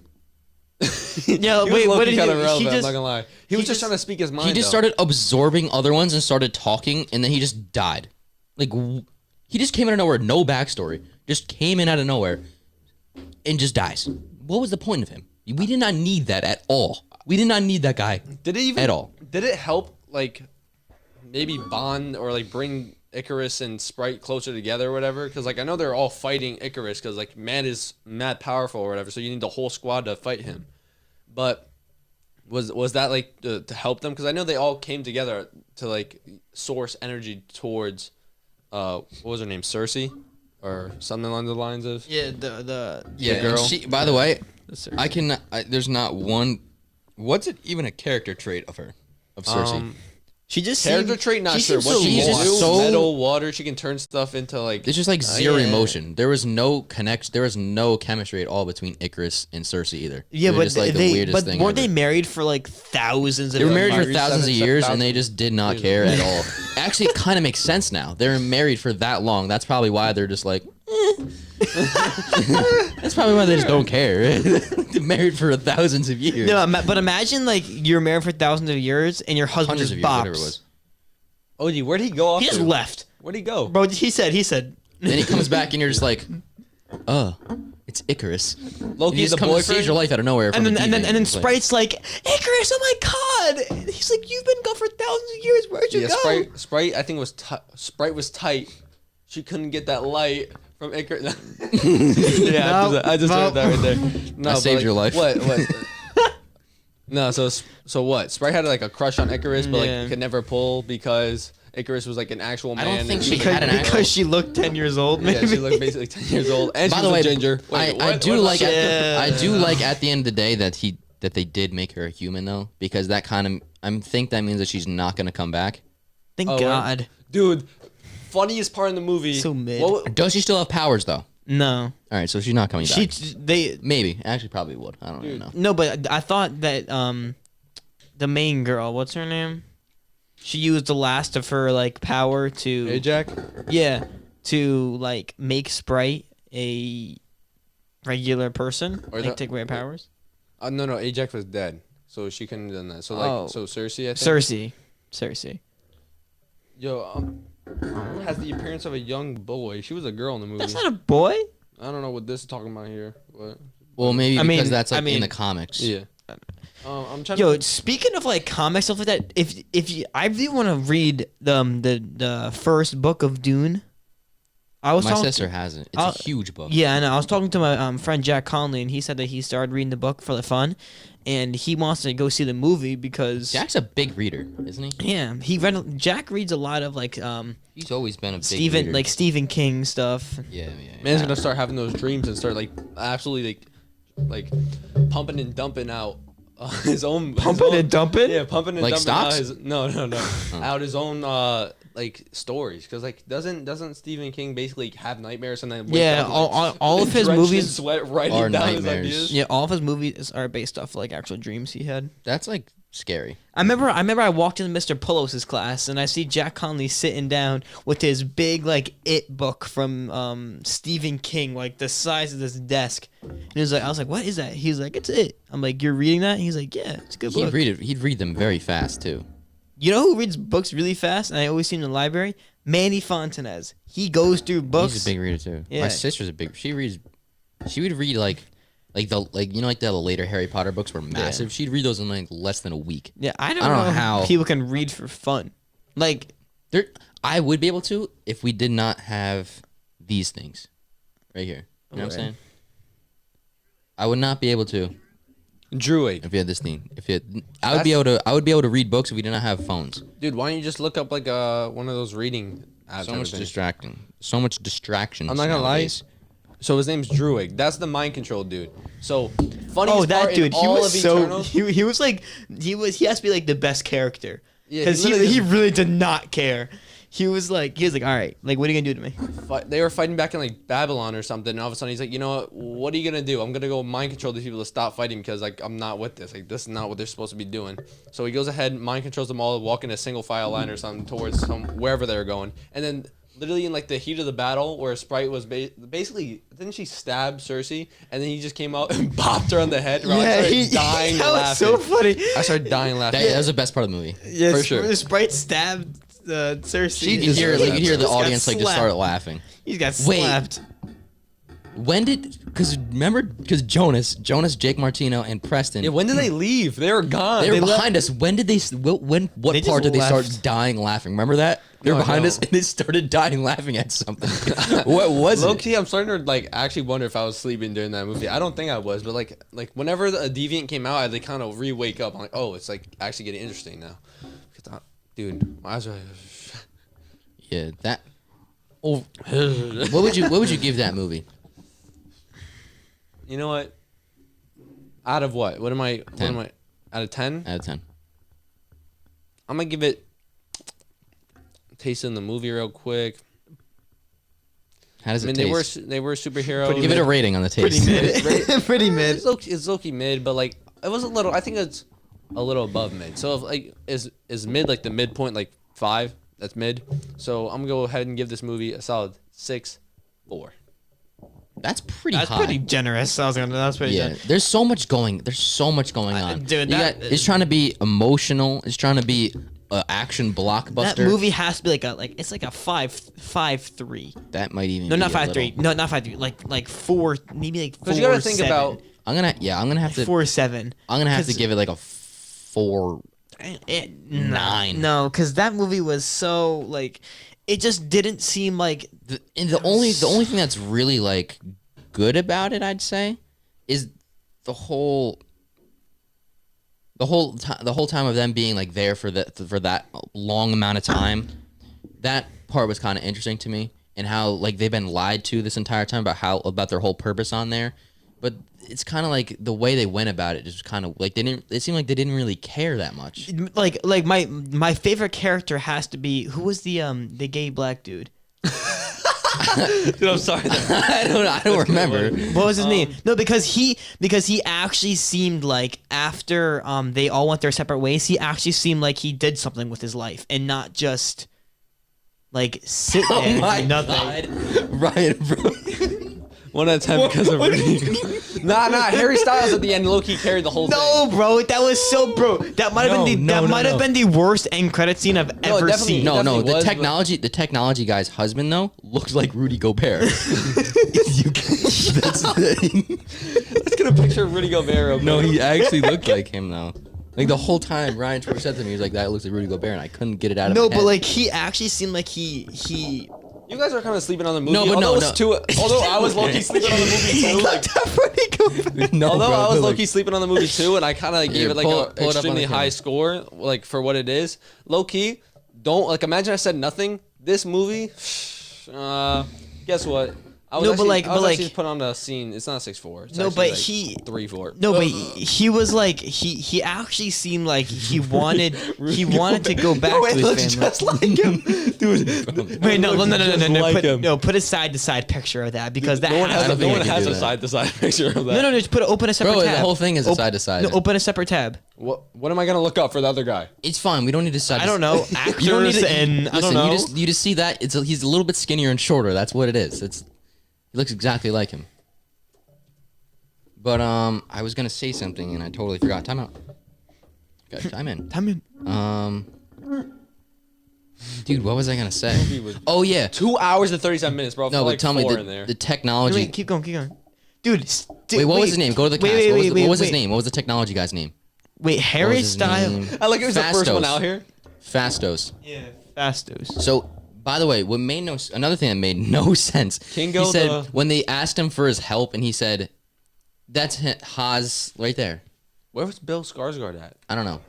Yeah, he wait, was what did kind of he relevant, I'm just? not gonna lie. He was just trying to speak his mind. He just though. started absorbing other ones and started talking, and then he just died. Like he just came out of nowhere, no backstory, just came in out of nowhere, and just dies. What was the point of him? We did not need that at all. We did not need that guy. Did it even at all? Did it help like maybe bond or like bring Icarus and Sprite closer together or whatever? Because like I know they're all fighting Icarus because like man is mad powerful or whatever, so you need the whole squad to fight him. But was that like to help them? Because I know they all came together to like source energy towards what was her name, Cersei, or something along the lines of Yeah, the Yeah, girl. and she, by the way, Cersei. there's not one. What's it even a character trait of her, of Cersei? She just character seemed, trait. Not she sure. seemed What so she's just lost. so- metal, water. She can turn stuff into like. It's just like zero yeah. emotion. There was no connection. There was no chemistry at all between Icarus and Cersei either. Yeah, They were but just, like, the they weirdest but thing weren't ever. they married for like thousands of They were married for years? thousands of 7,000 years, and they just did not care at all. Actually, it kind of makes sense now. They're married for that long. That's probably why they're just like. That's probably why they just don't care. They're married for thousands of years. No, but imagine like you're married for thousands of years and your husband Hundreds just of years, whatever it bops. was. Odie, where'd he go off? He just to? left, Where'd he go? bro. He said. Then he comes back, and you're just like, it's Icarus. Loki, He just the comes to boyfriend. save your life out of nowhere. and from then a deviant. and then It's like- Sprite's like, Icarus, oh my god! He's like, you've been gone for thousands of years. Where'd you Yeah, go? Sprite. I think Sprite was tight. She couldn't get that light from Icarus. No, I just no. heard that right there. No, I but, saved like, your life. What? No, so what? Sprite had like a crush on Icarus, but Yeah. like could never pull because Icarus was like an actual man. I don't think and she had an actual. Because she looked 10 years old. Maybe. Yeah, she looked basically 10 years old, and By she the was way, a ginger. I Wait, do what? like Yeah. I do like at the end of the day that they did make her a human though, because that kind of I think that means that she's not gonna come back. Thank Oh, God. dude. Funniest part in the movie. So mid. Does she still have powers though? No. All right, so she's not coming She back. they Maybe actually probably would. I don't even know. no, but I thought that the main girl, what's her name? She used the last of her like power to Ajax. yeah, to like make Sprite a regular person, Or like the- take away her powers. No, Ajax was dead, so she couldn't have done that. So like, Oh. so Cersei, I think. Cersei. Yo, has the appearance of a young boy. She was a girl in the movie. That's not a boy. I don't know what this is talking about here. What? Well, maybe I because mean- that's like I mean- in the comics. Yeah. I'm trying Yo, to. speaking of like comics stuff like that, if you, I really want to read the first book of Dune. I was My talking sister hasn't. It's I'll- a huge book. Yeah, I know. I was talking to my friend Jack Conley, and he said that he started reading the book for the fun, and he wants to go see the movie because Jack's a big reader, isn't he? yeah, Jack reads a lot of like He's always been a big reader. Stephen King stuff. Yeah. Man's gonna start having those dreams and start like absolutely like pumping and dumping out his own Pump it and dump it? Yeah, pumping and Like dumping out stocks? his no out his own like stories because like doesn't Stephen King basically have nightmares and then wake Yeah, up, all of his drenched in movies sweat writing are down his nightmares. ideas. Yeah, all of his movies are based off like actual dreams he had. That's like scary. I remember I walked into Mr. Pulos's class and I see Jack Conley sitting down with his big like It book from Stephen King, like the size of this desk. And he was like, I was like, what is that? He's like, it's It. I'm like, you're reading that? He's like, yeah, it's a good book. He'd read them very fast too. You know who reads books really fast? And I always see him in the library. Manny Fontanez. He goes through books. He's a big reader too. Yeah. My sister's a big. She would read like the later Harry Potter books were massive. She'd read those in like less than a week. Yeah, I don't know know how- people can read for fun. Like, I would be able to if we did not have these things right here. You know what I'm Okay. saying? I would not be able to Druid, if we had this thing. I would be able to read books if we did not have phones. dude, why don't you just look up like one of those reading apps? So type much of thing? distracting. So much distraction. I'm not gonna lie. So his name's Druid. That's the mind control dude. So funny. oh, that dude, he was so Eternals, he was like he has to be like the best character Yeah, because he literally he just- really did not care. He was like all right, like what are you gonna do to me? they were fighting back in like Babylon or something, and all of a sudden he's like, you know what are you gonna do? I'm gonna go mind control these people to stop fighting because like I'm not with this. Like this is not what they're supposed to be doing. So he goes ahead, mind controls them all, walk in a single file line or something towards wherever they're going, and then literally in like the heat of the battle where Sprite was basically didn't she stab Cersei and then he just came out and bopped her on the head. Bro, I started dying that was laughing. so funny. I started dying laughing. That was the best part of the movie. Yeah, for sure. The Sprite stabbed Cersei. You could hear the Just got audience like just slapped. start laughing. He's got Wait. slapped. When did? Because Jonas, Jake Martino, and Preston. Yeah, when did they leave? They were gone. They were left- behind us. When did they? What They just part did they start left. dying laughing? Remember that? They were No, I behind us don't. and they started dying laughing at something. What was Low it? key, I'm starting to like actually wonder if I was sleeping during that movie. I don't think I was, but like whenever a Deviant came out, I like kind of re-wake up. I'm like, oh, it's like actually getting interesting now. Dude, my eyes are. Yeah, that. Oh, what would you give that movie? You know what? Out of what? What am I? 10. Out of 10? Out of 10. I'm gonna give it. Tasting the movie real quick. How does I it mean, taste? they were superheroes. Give it a rating on the taste. Pretty mid. It's low-key mid, but like it was a little. I think it's a little above mid. So if like is mid like the midpoint like 5? That's mid. So I'm gonna go ahead and give this movie a solid 6.4. That's pretty That's high. pretty generous. That's pretty Yeah, generous. there's so much going on. dude, You it's trying to be emotional. It's trying to be an action blockbuster. That movie has to be it's like a 5.3. That might even No, be not a 5.3. little- No, not 5.3. Like 4, maybe like 4. Because you gotta think about. I'm gonna have to 4.7. I'm gonna have to 'Cause give it like a 4. 9. No, because that movie was so like, it just didn't seem like. The only thing that's really like good about it, I'd say, is the whole time of them being like there for that long amount of time. That part was kind of interesting to me, and how like they've been lied to this entire time about their whole purpose on there. But it's kind of like the way they went about it just kind of like it seemed like they didn't really care that much. Like my favorite character has to be, who was the gay black dude? Dude, I'm sorry. I don't remember. What was his name? No, because he actually seemed like after they all went their separate ways, he actually seemed like he did something with his life and not just like sit there and do nothing. Ryan, bro. 1 out of 10 because of Rudy. Nah. Harry Styles at the end, low key carried the whole No, thing. bro, that was so that might have been the worst end credit scene I've ever definitely- seen. No, definitely the was, but- technology guy's husband though looks like Rudy Gobert. That's Let's get a picture of Rudy Gobert. no, he actually looked like him though. Like the whole time, Ryan Torch said to me, he was like, "That looks like Rudy Gobert," and I couldn't get it out of my No, head. but like he actually seemed like he. You guys are kind of sleeping on the movie. No, but although no, it's no. although I was low-key sleeping on the movie too. Like, no, although bro, I was but, low-key sleeping on the movie too, and I kind of like gave Here, it like pull a it up on the extremely high camera. score, like for what it is. Low-key, don't like imagine I said nothing. This movie, guess what? No, but like- I was but actually like- put on the scene. It's not 6'4". It's No, actually, but like, he- 3'4". No, but he was like he actually seemed like he wanted to go back to his family. like him, dude. Wait, no, Like him. put a side to side picture of that because that No one has has, to be. think no I one can has do a that. side to side picture of that. No, just open a separate Bro, tab. the whole thing is a side to side. No, open a separate tab. What am I gonna look up for the other guy? It's fine. We don't need to side. I don't know, You don't need actors to, and I listen, don't know. You just see that he's a little bit skinnier and shorter. That's what it is. He looks exactly like him. But I was gonna say something and I totally forgot. Time out. Okay, time in. Time in. Dude, what was I gonna say? Oh yeah. 2 hours and 37 minutes, bro. No, for but like tell me 4 in there. the technology. Wait, keep going, dude. Wait, what was his name? Go to the cast. What was his name? What was the technology guy's name? Wait, Harry his Styles. name? I like it was the first one Fastos. out here. Fastos. Yeah, Fastos. So, by the way, what made another thing that made no sense. Kingo he said the- when they asked him for his help, and he said, "That's Haas right there." Where was Bill Skarsgård at? I don't know.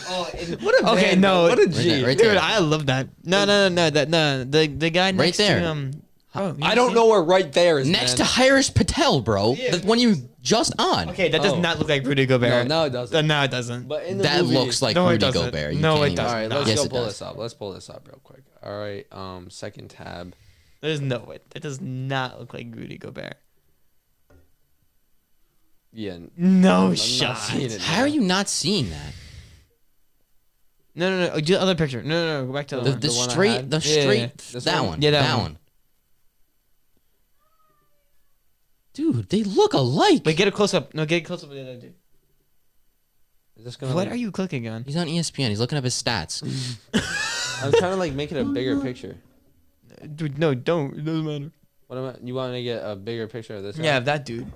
What a Okay, man, no. bro. What a Right G. there, right Dude, there. I love that. No. The guy next there. to oh, I don't know where right there is. Next to man. Harish Patel, bro. The one you just on. Okay, that does Oh. not look like Rudy Gobert. No, it doesn't. No, it doesn't. But in the That movie, looks like No, it Rudy doesn't. Gobert. You No, can't it even- doesn't. All right, let's Yes, go it pull does. this up. Let's pull this up real quick. All right, second tab. There's no way. That does not look like Rudy Gobert. Yeah. No not shot. seeing it. How are you not seeing that? No. Do the other picture. No. Go back to the, The, one. the one I straight, had? the Yeah, straight, yeah. This that one? one. Yeah, that that one. one. Dude, they look alike. Wait, get a close up. No, get a close up of the other dude. Is this gonna? What like- are you clicking on? He's on ESPN. He's looking up his stats. I'm trying to like make it a bigger picture. Dude, no, don't. It doesn't matter. What am I? You want me to get a bigger picture of this? Yeah, guy? that dude.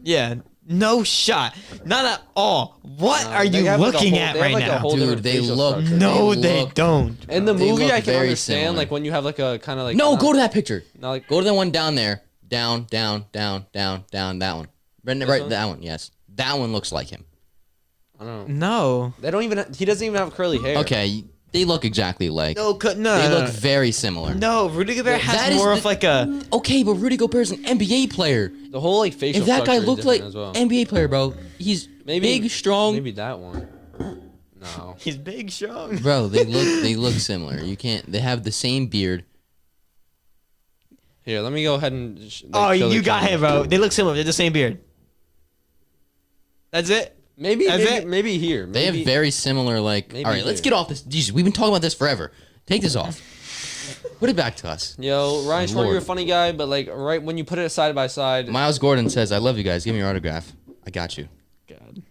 Yeah, no shot. Not at all. What are They you have, like, a looking whole- at they have, right like, a now? whole Dude, different they facial look- structure. No, they they look- don't. In the They movie, look I can very understand similar. like when you have like a kind of like No, not- go to that picture. not like Go to the one down there. Down. That one. Right, one? that one. Yes, that one looks like him. I don't know. No. They don't even. He doesn't even have curly hair. Okay, they look exactly alike. No, no. They no, look very similar. no, Rudy Gobert That has is more the- of like a. Okay, but Rudy Gobert's an NBA player. The whole like facial. If that guy structure is looked like different as well. NBA player, bro, he's big, strong. Maybe that one. No. He's big, strong. Bro, they look similar. You can't. They have the same beard. Here, let me go ahead and. Oh, show the you got camera. him, bro. They look similar. They're the same beard. That's it. Maybe, That's maybe, it? maybe here. They have Maybe- very similar like. Maybe All right, let's here. get off this. Jesus, we've been talking about this forever. Take this off. Put it back to us. Yo, Ryan Short, Lord. you're a funny guy, but like right when you put it side by side, Miles Gordon says, "I love you guys. Give me your autograph. I got you." God.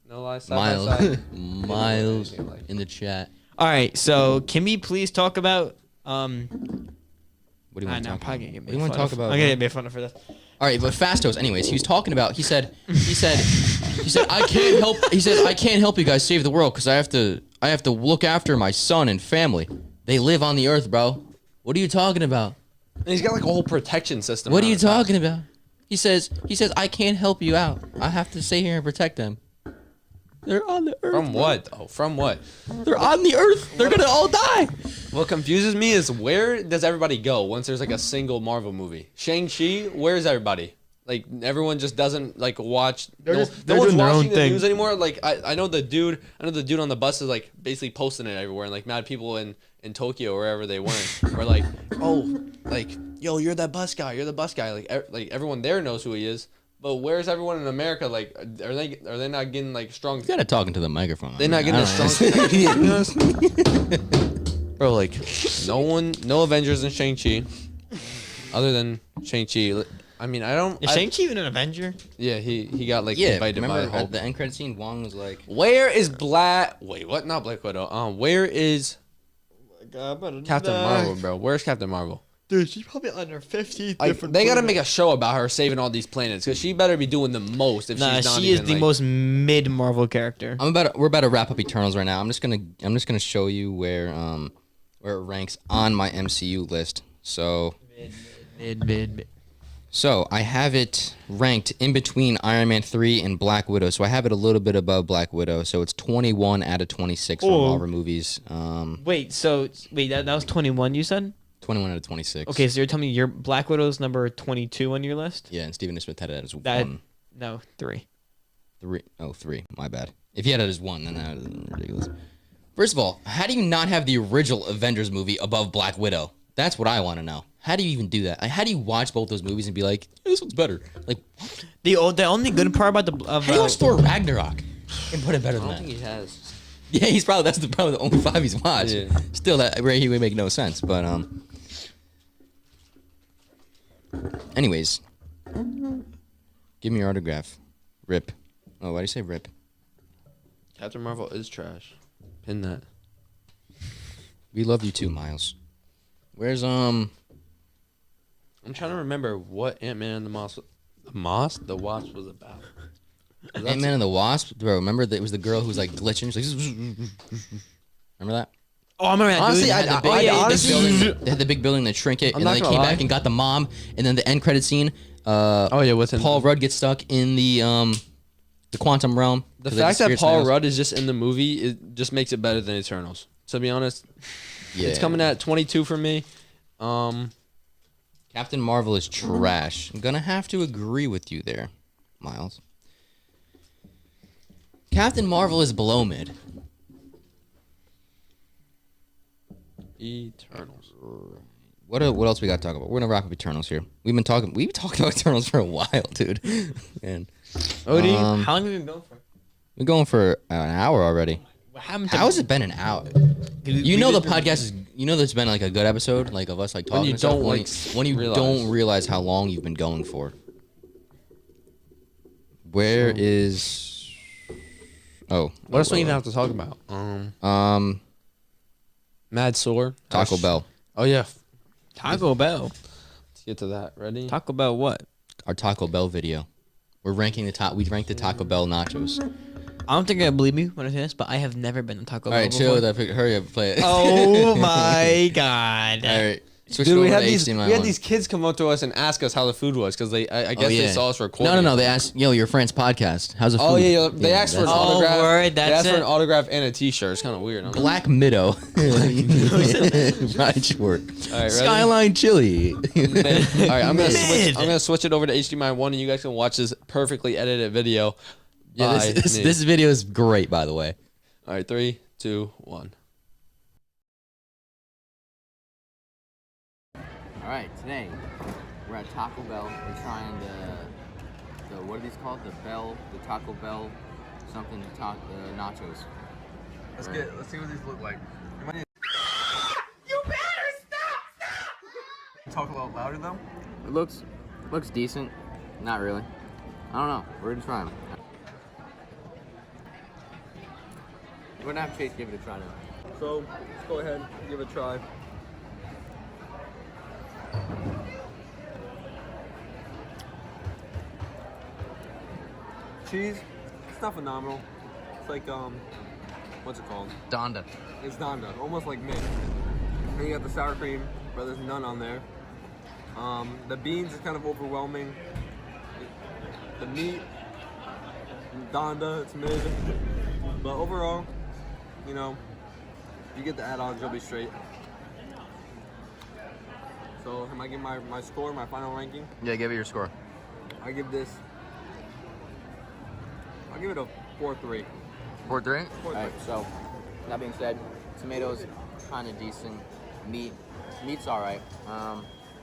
no lie, side by Miles, side. Miles anything like- in the chat. All right, so can we please talk about What do you want to talk about? probably gonna get What do you want to talk about? I'm gonna get made fun of for this. All right, but Fastos. Anyways, he was talking about. He said, I can't help. He said, I can't help you guys save the world because I have to look after my son and family. They live on the earth, bro. What are you talking about? And he's got like a whole protection system. What are around you his house. talking about? He says, I can't help you out. I have to stay here and protect them. They're on the earth. From what though? From what? They're on the earth. They're gonna all die. What confuses me is where does everybody go once there's like a single Marvel movie? Shang-Chi, where's everybody? Like everyone just doesn't like watch. They're no, just- no they're one's doing their watching own the thing. news anymore. Like I know the dude on the bus is like basically posting it everywhere, and like mad people in Tokyo or wherever they went were like, oh, like yo, you're that bus guy. You're the bus guy. Like everyone there knows who he is. But where's everyone in America? Like, are they not getting like strong? You gotta talk into the microphone. They're not getting I a don't strong know. connection. Bro, like, no Avengers in Shang-Chi. Other than Shang-Chi. I mean, I don't. Is Shang-Chi even an Avenger? Yeah, he got like Yeah, invited by remember Hulk. at the end credit scene, Wong was like, Where is Wait, what? Not Black Widow. Where is Captain Marvel, bro? Where's Captain Marvel? Dude, she's probably on her 50th Like, they gotta make a show about her saving all these planets because she better be doing the most. If Nah, she's not she is even, the like- most mid Marvel character. we're about to wrap up Eternals right now. I'm just gonna show you where it ranks on my MCU list. So Mid. So I have it ranked in between Iron Man 3 and Black Widow. So I have it a little bit above Black Widow. So it's 21 out of 26 from Oh. Marvel movies. Wait, that was 21 you said? 21 out of 26. Okay, so you're telling me your Black Widow's number 22 on your list? Yeah, and Stephen A. Smith had it as That 1. no 3. 3. Oh, 3. My bad. If he had it as 1, then that was ridiculous. First of all, how do you not have the original Avengers movie above Black Widow? That's what I want to know. How do you even do that? Like, how do you watch both those movies and be like, this one's better? Like, The only good part about how do you watch Thor Ragnarok and put it better I than don't that? think he has. Yeah, he's probably probably the only 5 he's watched. Yeah. Still, that right, he would make no sense. But anyways, give me your autograph. Rip. Oh, why do you say rip? Captain Marvel is trash. Pin that. We love you too, Miles. Where's I'm trying to remember what Ant-Man and the Wasp was about. Ant-Man and the Wasp? Bro, remember that it was the girl who was like glitching. She was like, remember that? Oh, I remember that. Honestly, dude. I- They had the I- big honestly- building. They had the big building, the trinket, I'm and not then they gonna came lie. back and got the mom. And then the end credit scene. Oh yeah, what's in Paul Rudd gets stuck in the quantum realm. The 'cause they fact that experienced Paul Thanos. Rudd is just in the movie, it just makes it better than Eternals. To be honest, Yeah. it's coming at 22 for me. Captain Marvel is trash. I'm gonna have to agree with you there, Miles. Captain Marvel is below mid. Eternals. What else we got to talk about? We're gonna rock with Eternals here. We've been talking about Eternals for a while, dude. Man, Odie, How long have you been going for? we're going for an hour already. What happened How has it been an hour? You know the podcast is. You know there's been like a good episode, like of us like talking. you and stuff, don't, when like, when you realize. don't realize how long you've been going for. Where is? Oh, what else do we even have to talk about? Mad Sore. Taco Bell. Oh yeah. Taco Bell. Let's get to that. Ready? Taco Bell what? Our Taco Bell video. We're ranking the top. We ranked the Taco Bell nachos. I don't think I believe me when I say this, but I have never been to Taco All Bell right, before. chill with that. Hurry up, play it. Oh my god. All right, switch Dude, over we to had HDMI these kids come up to us and ask us how the food was because I guess they saw us recording. No. They asked, yo, your friend's podcast. How's the food? Oh yeah, they asked for an that's- Oh, autograph. word, they that's asked for it. an autograph and a T-shirt. It's kind of weird. Black Widow. Right, short. All right, ready? Skyline Chili. All right, I'm Mid. gonna switch it over to HDMI 1, and you guys can watch this perfectly edited video. Yeah, by this me. this video is great, by the way. All right, 3, 2, 1. All right, today we're at Taco Bell. We're trying the what are these called? The Taco Bell something nachos. Let's see what these look like. You better stop! Talk a little louder though. It looks decent. Not really. I don't know. We're gonna try them. We're gonna have Chase give it a try now. So let's go ahead, give it a try. Cheese, it's not phenomenal. It's like what's it called? Donda. It's Donda, almost like mint. Then you got the sour cream, but there's none on there. The beans is kind of overwhelming. The meat, Donda, it's mid. But overall, you know, you get the add-ons, you'll be straight. So, am I giving my score, my final ranking? Yeah, give it your score. I give this. I'll give it a 4-3. 4-3. All right. So, that being said, tomatoes kind of decent. Meat's all right.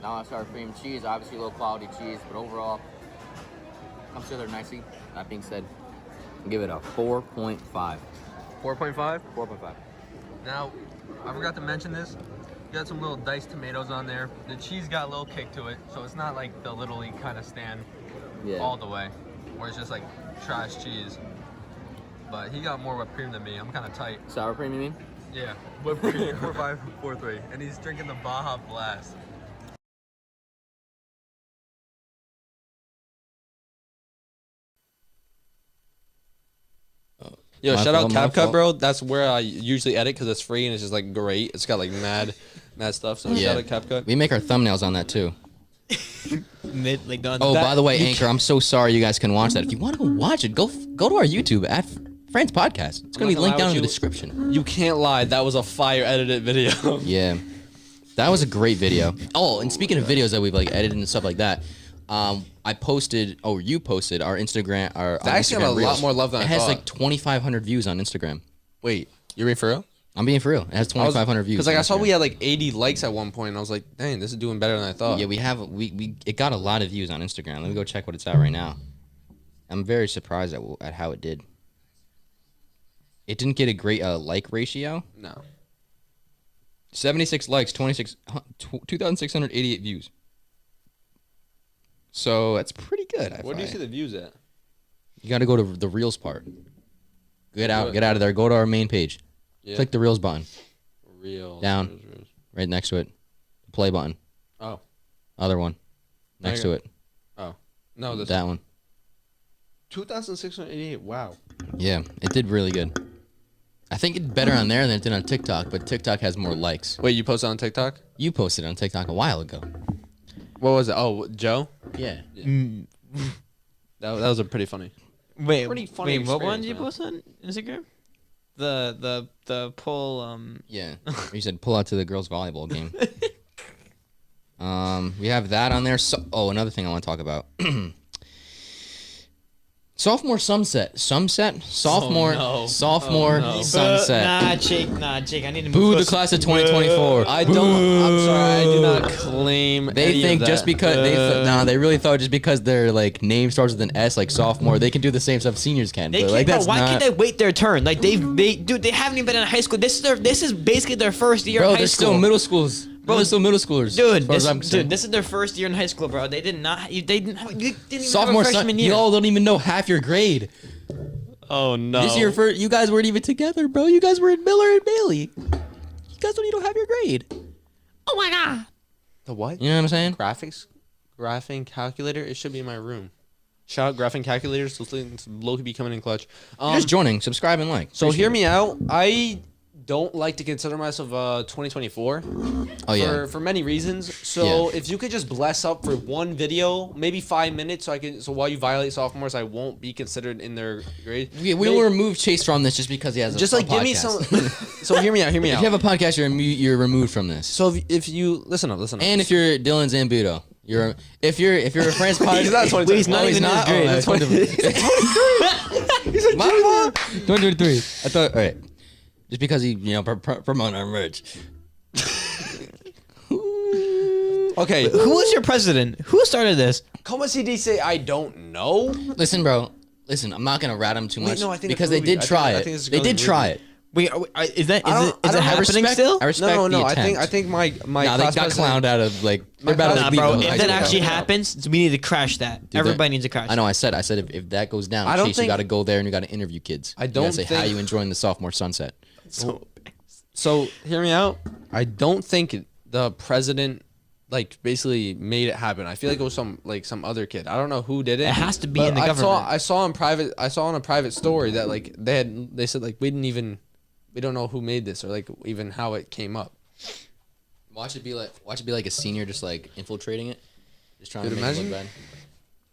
Now I start cream cheese, obviously low quality cheese, but overall comes together nicely. That being said, I'll give it a 4.5. 4.5? 4.5. Now, I forgot to mention this. You got some little diced tomatoes on there. The cheese got a little kick to it, so it's not like the Little League kind of stand Yeah. all the way, where it's just like trash cheese. But he got more whipped cream than me. I'm kind of tight. Sour cream, you mean? Yeah, whipped cream, 4.5, 4.3. And he's drinking the Baja Blast. Yo, My shout out fault, my CapCut, fault. bro. That's where I usually edit because it's free and it's just like great. It's got like mad stuff. So Yeah. shout out CapCut. We make our thumbnails on that too. Mid like done. Oh, That- by the way, you Anchor, I'm so sorry you guys can watch that. If you want to go watch it, go to our YouTube at Friends Podcast. It's gonna I'm be not gonna linked lie down in with the you. description. You can't lie. That was a fire edited video. Yeah. That was a great video. Oh, and speaking of videos that we've like edited and stuff like that, I posted, you posted our Instagram, our That actually got a lot more love than I It has thought. like 2,500 views on Instagram. Wait, you're being for real? I'm being for real. It has 2,500 views. Because like on I saw Instagram. we had like 80 likes at one point, and I was like, dang, this is doing better than I thought. Yeah, it got a lot of views on Instagram. Let me go check what it's at right now. I'm very surprised at how it did. It didn't get a great like ratio. No. 76 likes, 2,688 views. So that's pretty good. Where do you see the views at? You got to go to the Reels part. Get out What? of there. Go to our main page. Yeah. Click the Reels button. Real. Down. Right next to it. Play button. Oh. Other one. Next to There it. Oh. No, this That one. 2,688. Wow. Yeah, it did really good. I think it did better on there than it did on TikTok, but TikTok has more likes. Wait, you posted on TikTok? You posted on TikTok a while ago. What was it? Oh, Joe? Yeah. That was a pretty funny. Wait, Pretty funny what one did you experience, post on Instagram? The pull Yeah. You said pull out to the girls' volleyball game. We have that on there. Another thing I want to talk about. Sophomore sunset. Sophomore sunset. Nah, Jake, I need to move Boo the closer. class of 2024. I don't. I'm sorry. I do not claim. They any think of just that. because they really thought just because their like name starts with an S, like sophomore, they can do the same stuff seniors can. They But, can't, like bro, that's why not. can't they wait their turn? Like they haven't even been in high school. This is basically their first year Bro, in high they're school. still middle schools. Bro, they're still middle schoolers. Dude, as far as I'm concerned. this is their first year in high school, bro. They didn't even Sophomore have a freshman year. y'all don't even know half your grade. Oh no. This year, you guys weren't even together, bro. You guys were in Miller and Bailey. You guys don't even have your grade. Oh my god. The what? You know what I'm saying? Graphing calculator. It should be in my room. Shout out graphing calculators. Those things low be coming in clutch. Just joining, subscribe, and like. So hear me out. I don't like to consider myself 2024. Oh yeah. For many reasons. So Yeah. if you could just bless up for one video, maybe 5 minutes, so while you violate sophomores, I won't be considered in their grade. We will remove Chase from this just because he has a Just like a give me podcast. some. So hear me out. Hear me If out. you have a podcast, you're removed from this. So if you listen up. And if you're Dylan Zambuto, if you're a friend's podcast, He's not 20. He's not even in his grade. That's He's like, My fault. 2023. I thought. All right. Just because he promote our merch. okay. Who was your president? Who started this? Como si dice I don't know? Listen, bro. Listen, I'm not gonna rat him too Wait, much no, I think because it's they did Ruby. try I it. think it's They going did to try Ruby. it. Wait, is I don't it know. happening still? I respect No, the I attempt. think my Nah, they class got president- clowned out of like. My They're about to class- leave Bro, them. if High that school. actually happens, we need to crash that. Dude, Everybody needs to crash. I know. I said if that goes down, I don't Chase, you think- got to go there and you got to interview kids. I You don't gotta say how think- you enjoying the sophomore sunset. So hear me out. I don't think the president like basically made it happen. I feel like it was some other kid. I don't know who did it. It has to be but in the government. I saw on a private story that like they said like we don't know who made this or like even how it came up. Watch it be like a senior just like infiltrating it, just trying Dude, to make it look imagine-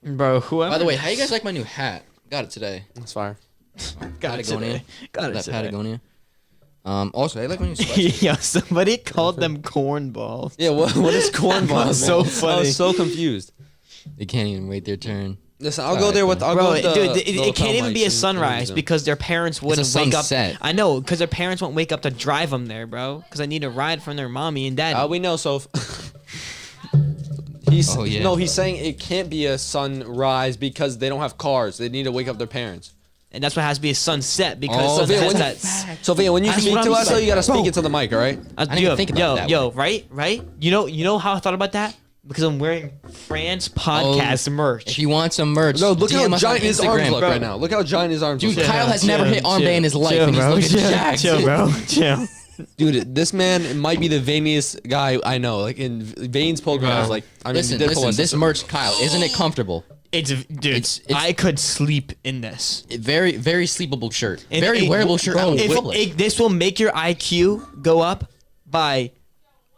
bad. Bro, whoever. By the way, how you guys like my new hat? Got it today. That's fire. got it Patagonia. today. Got it That today. Patagonia. Also, I like my new sweatshirt. Yo, somebody called them cornballs. Yeah, what is cornball? was so I funny. was so confused. They can't even wait their turn. Listen, I'll go there with I'll Bro, go with the, dude, the it can't lapel even be mics a and sunrise everything. because their parents wouldn't a wake up. sunset. I know, because their parents won't wake up to drive them there, bro. Because I need a ride from their mommy and daddy. We know, so. Oh, yeah. No, he's saying it can't be a sunrise because they don't have cars. They need to wake up their parents. And that's why it has to be a sunset because Oh, sunset Sophia, has that. Sophia, when you That's speak what to I'm us, though, saying. you gotta speak Bro. into the mic, all right? I didn't even think about it that way. Right? You know how I thought about that? Because I'm wearing France podcast merch. If you want some merch, No, look DM how us on giant his arms Instagram. look right now. Look how giant his arms Dude, look. Kyle has never hit arm day in his life, and he's looking jacked. Chill, bro. Chill. Dude, this man might be the veiniest guy I know. Like in veins pulled when I was like, I mean, Listen, he did pull us- this merch, Kyle, isn't it comfortable? Dude, I could sleep in this. Very, very sleepable shirt. And Very wearable shirt. out in If public. this will make your IQ go up by,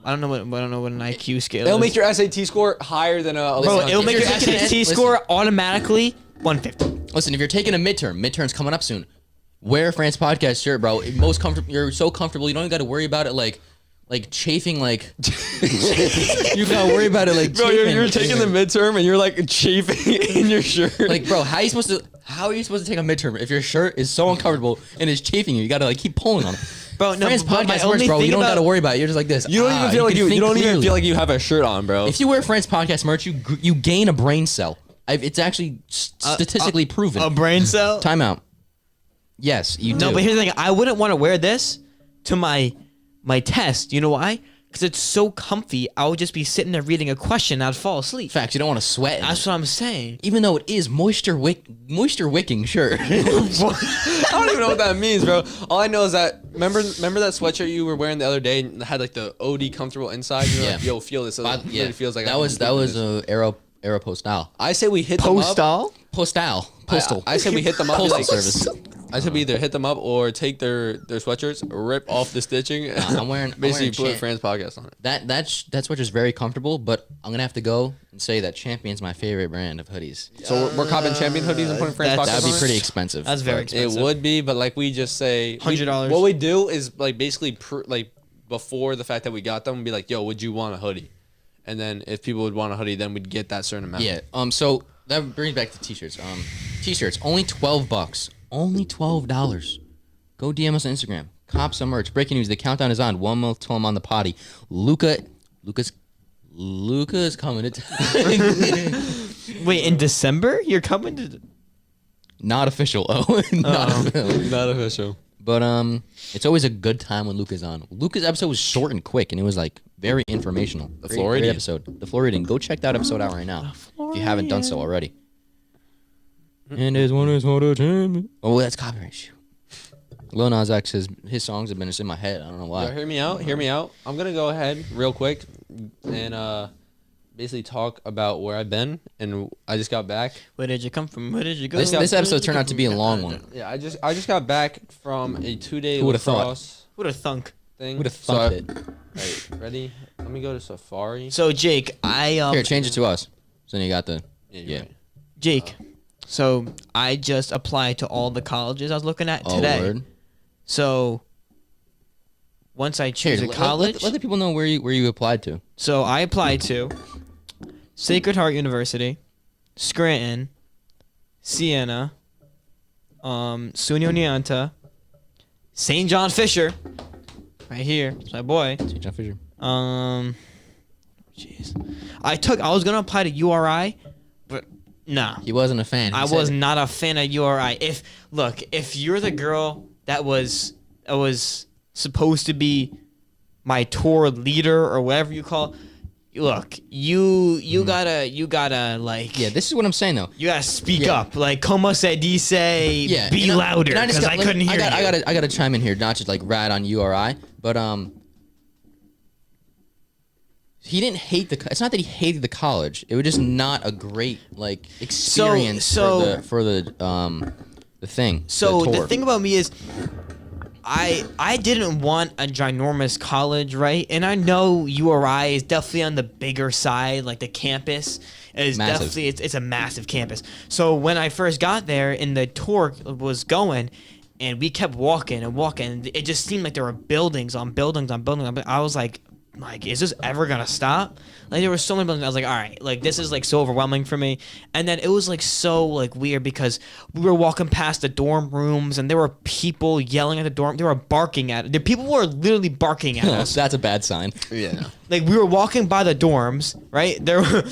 I don't know what an IQ scale It'll is. make your SAT score higher than a. Bro, it'll If make you're your taking SAT it- score automatically 150. Listen, if you're taking a midterm's coming up soon. Wear a France podcast shirt, bro. Most comfortable. You're so comfortable. You don't even got to worry about it. Like, like chafing, like you gotta worry about it, like Bro, chafing. you're taking the midterm and you're like chafing in your shirt. Like, bro, how are you supposed to take a midterm if your shirt is so uncomfortable and it's chafing you? You gotta like keep pulling on it. Bro, no, Friends but my podcast only merch, bro. thing You don't about- gotta worry about it. You're just like this. you don't even feel like can you think don't even clearly. feel like you have a shirt on, bro. If you wear Friends podcast merch, you gain a brain cell. It's actually statistically proven. A brain cell? Time out. Yes, you do. No, but here's the thing. I wouldn't want to wear this to my test. You know why? Because it's so comfy. I would just be sitting there reading a question. I'd fall asleep. Facts. You don't want to sweat. That's what I'm saying. Even though it is moisture wicking, sure. I don't even know what that means, bro. All I know is that remember that sweatshirt you were wearing the other day and had like the OD comfortable inside. You're like, yo, feel this. So it yeah, really feels like that was Aeropostale. I say we hit them up. Postal? Postal. I said we hit them up. Postal like, service. I said we either hit them up or take their sweatshirts, rip off the stitching, I'm wearing basically put Champ. Fran's podcast on it. That sweater's very comfortable, but I'm gonna have to go and say that Champion's my favorite brand of hoodies. So we're copping Champion hoodies and putting Fran's podcast That's- That'd on be it? pretty expensive. That's very but- expensive. It would be, but like we just say $100. What we do is like basically like before the fact that we got them, we'd be like, "Yo, would you want a hoodie?" And then if people would want a hoodie, then we'd get that certain amount. Yeah. So that brings back to t-shirts. T-shirts only $12. Only $12. Go DM us on Instagram. Cop some merch. Breaking news: the countdown is on. 1 month till I'm on the potty. Luca is coming to town. Wait, in December? You're coming to... Not official. Oh, not official. Not official. But it's always a good time when Luca's on. Luca's episode was short and quick, and it was like very informational. The Great Floridian. episode. The Floridian. Go check that episode out right now if you haven't done so already. And this one is what a champion. Oh, that's copyright. Shoot. Lil Nas X, his songs have been just in my head. I don't know why. Yo, hear me out. Hear me out. I'm gonna go ahead real quick and basically talk about where I've been and I just got back. Where did you come from? Where did you go? This episode turned out to be a long one. Yeah, I just got back from a 2-day Who would've thought? lacrosse Who'd have thunk? thing. Would have So thumped I- it. Right, ready? Let me go to Safari. So, Jake, Here, change it to us. So then you got the you're yeah. right. Jake, so I just applied to all the colleges I was looking at Oh, today. word. So once I choose Here, a college, let the people know where you applied to. so I applied to Sacred Heart University, Scranton, Siena, SUNY Oneonta, St. John Fisher, right here, it's my boy. St. John Fisher. Jeez, I was gonna apply to URI, but nah. He wasn't a fan. He I said was it. not a fan of URI. If you're the girl that was supposed to be my tour leader or whatever you call, look, you gotta like Yeah, this is what I'm saying though. you gotta speak Yeah. up. Like como se dice, Yeah, be and I- louder and I just because got- I couldn't hear you. I gotta chime in here, not just like rat on URI, but he didn't hate it's not that he hated the college. It was just not a great like experience for the thing. So the, the tour. thing about me is, I didn't want a ginormous college, right? And I know URI is definitely on the bigger side, like the campus is Massive. definitely it's a massive campus. So when I first got there and the tour was going, and we kept walking and walking, it just seemed like there were buildings on buildings on buildings. I was like, is this ever gonna stop? Like there were so many buildings. I was like, all right, like this is like so overwhelming for me. And then it was like so like weird because we were walking past the dorm rooms and there were people yelling at the dorm. They were barking at it. The people were literally barking at us. That's a bad sign. Yeah. Like we were walking by the dorms, right? There were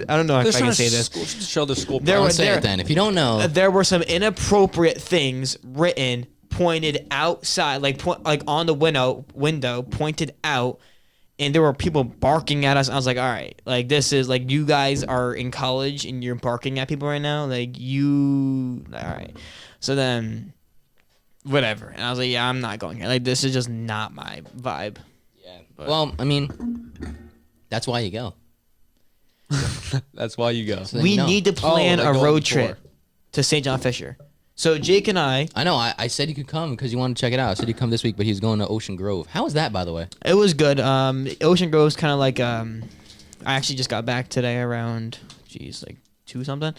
I don't know if I can say this. Show the school. There Don't was- say there- it then. If you don't know, There were some inappropriate things written, pointed outside, like on the window, pointed out, and there were people barking at us. I was like, all right, like this is like you guys are in college and you're barking at people right now, like you, all right. So then, whatever, and I was like, yeah, I'm not going here. Like this is just not my vibe. yeah. Well, I mean, that's why you go. That's why you go. So then We you know. need to plan like a going road tour. trip to St. John Fisher. So Jake and I, I know. I said you could come because you wanted to check it out. I said he'd come this week, but he's going to Ocean Grove. How was that, by the way? it was good. Ocean Grove's kind of like I actually just got back today around like 2 something.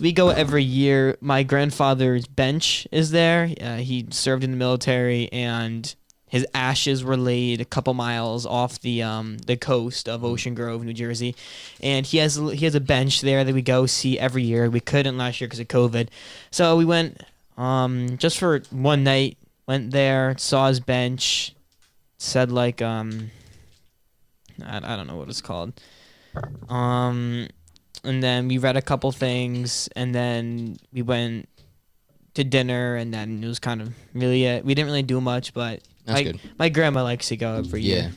We go every year. My grandfather's bench is there. He served in the military and his ashes were laid a couple miles off the coast of Ocean Grove, New Jersey, and he has a bench there that we go see every year. We couldn't last year because of COVID, so we went just for one night. Went there, saw his bench, said like I don't know what it's called, and then we read a couple things, and then we went to dinner, and then it was kind of really it. We didn't really do much, but That's good. My grandma likes to go every year.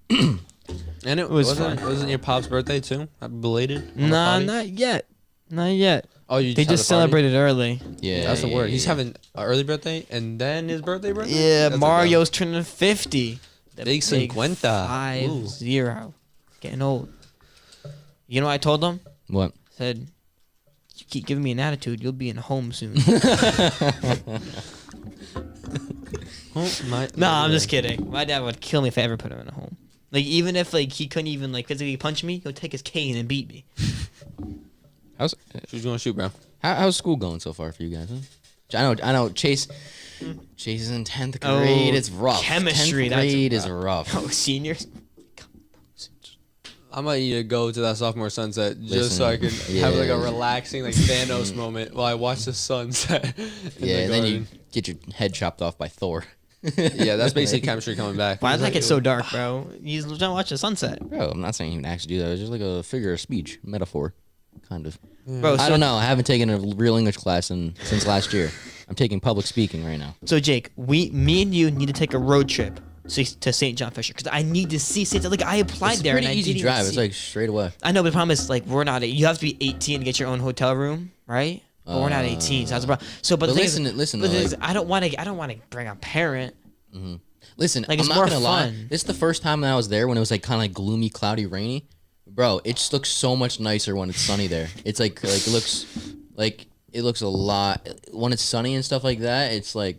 And it was wasn't your pop's birthday too? Belated? on the Nah, potty? not yet. Not yet. Oh, you They had just the party? celebrated early. Yeah, That's the yeah, word. He's yeah. having an early birthday and then his birthday. Yeah, That's a Mario's turning 50. The Big 50. 5-0. Getting old. You know what I told him? What? Said, you keep giving me an attitude, you'll be in a home soon. No, I'm just kidding. My dad would kill me if I ever put him in a home. Like, even if like he couldn't even like physically punch me, he'll take his cane and beat me. How's Who's gonna shoot, bro? how's school going so far for you guys? Huh? I know. Chase is in 10th grade. It's rough. Chemistry, 10th that's grade is rough. Oh, seniors. I might need to go to that sophomore sunset just so I can Listen, have like a yeah. relaxing like Thanos moment while I watch the sunset. in Yeah, the and then you garden. get your head chopped off by Thor. Yeah, that's basically chemistry coming back. Why does that get so dark, bro? You just don't watch the sunset. Bro, I'm not saying you can actually do that. It's just like a figure of speech, metaphor, kind of. Bro, I don't know. I haven't taken a real English class since last year. I'm taking public speaking right now. So Jake, me and you need to take a road trip to St. John Fisher because I need to see St. Like I applied It's a there. pretty and I easy didn't drive. even It's see- like straight away. I know, but the problem is like we're not. You have to be 18 to get your own hotel room, right? But we're not 18, so that's the problem. So, but the but thing listen, is, listen, but the though, thing is, like- I don't want to bring a parent. Listen, Like, I'm it's not more gonna lie. fun. This is the first time that I was there when it was like kind of like gloomy, cloudy, rainy. Bro, it just looks so much nicer when it's sunny there. It's like it looks a lot when it's sunny and stuff like that. It's like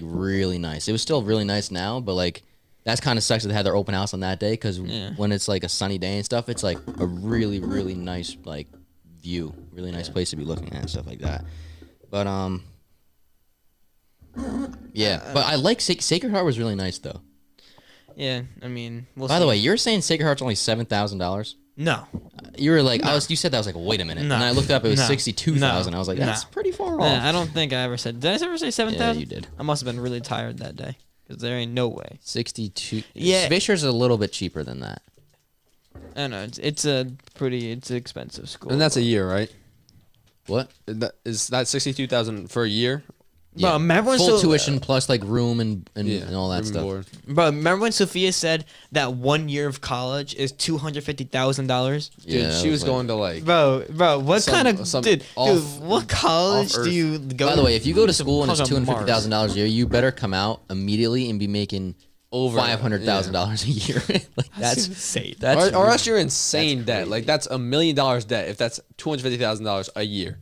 really nice. It was still really nice now, but like that's kind of sucks that they had their open house on that day because when it's like a sunny day and stuff, it's like a really really nice like view, really nice place to be looking at and stuff like that. But yeah, but I like Sacred Heart was really nice though. Yeah, I mean, we'll By see. the way, you're saying Sacred Heart's only $7,000? no, You were like, you said that. I was like, wait a minute. No. And I looked up, it was No. 62,000. No. I was like, No. that's pretty far off. I don't think I ever said. Did I ever say 7,000? Yeah, you did. I must have been really tired that day because there ain't no way. 62. Yeah. Fisher's a little bit cheaper than that. I don't know. It's an expensive school. And that's a year, right? What? Is that 62,000 for a year? Bro, remember when Full So- tuition plus like room and all that room and stuff. board. Bro, remember when Sophia said that 1 year of college is $250,000? Dude, Yeah, she I was was like- going to like. Bro, what Some- kind of some dude? off- What college off do Earth. you go? By the way, if you go to school and it's college on Mars? $250,000 a year, you better come out immediately and be making Over $500,000 a year. Like that's insane. That's Or else you're insane debt. Like that's $1 million debt if that's $250,000 a year.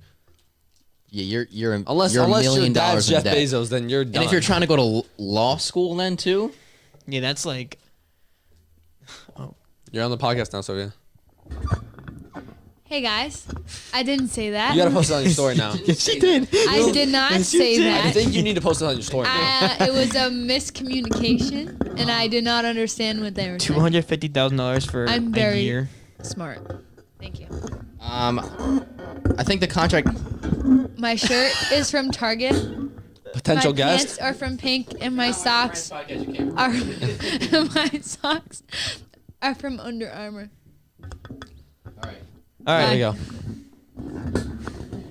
yeah, you're Unless you're $1 your million dad's in Jeff debt. Bezos, then you're done. And if you're trying to go to law school then too, Yeah, that's like. you're on the podcast now, Sophia. Hey guys, I didn't say that. You gotta post it on your story now. She did. I did not say I that. think you need to post it on your story. Now. It was a miscommunication, and I did not understand what they were saying. $250,000 for I'm a very- year. Smart. Thank you. I think the contract. My shirt is from Target. Potential my guest. pants are from Pink, and my socks are my socks are from Under Armour. All right. There you go.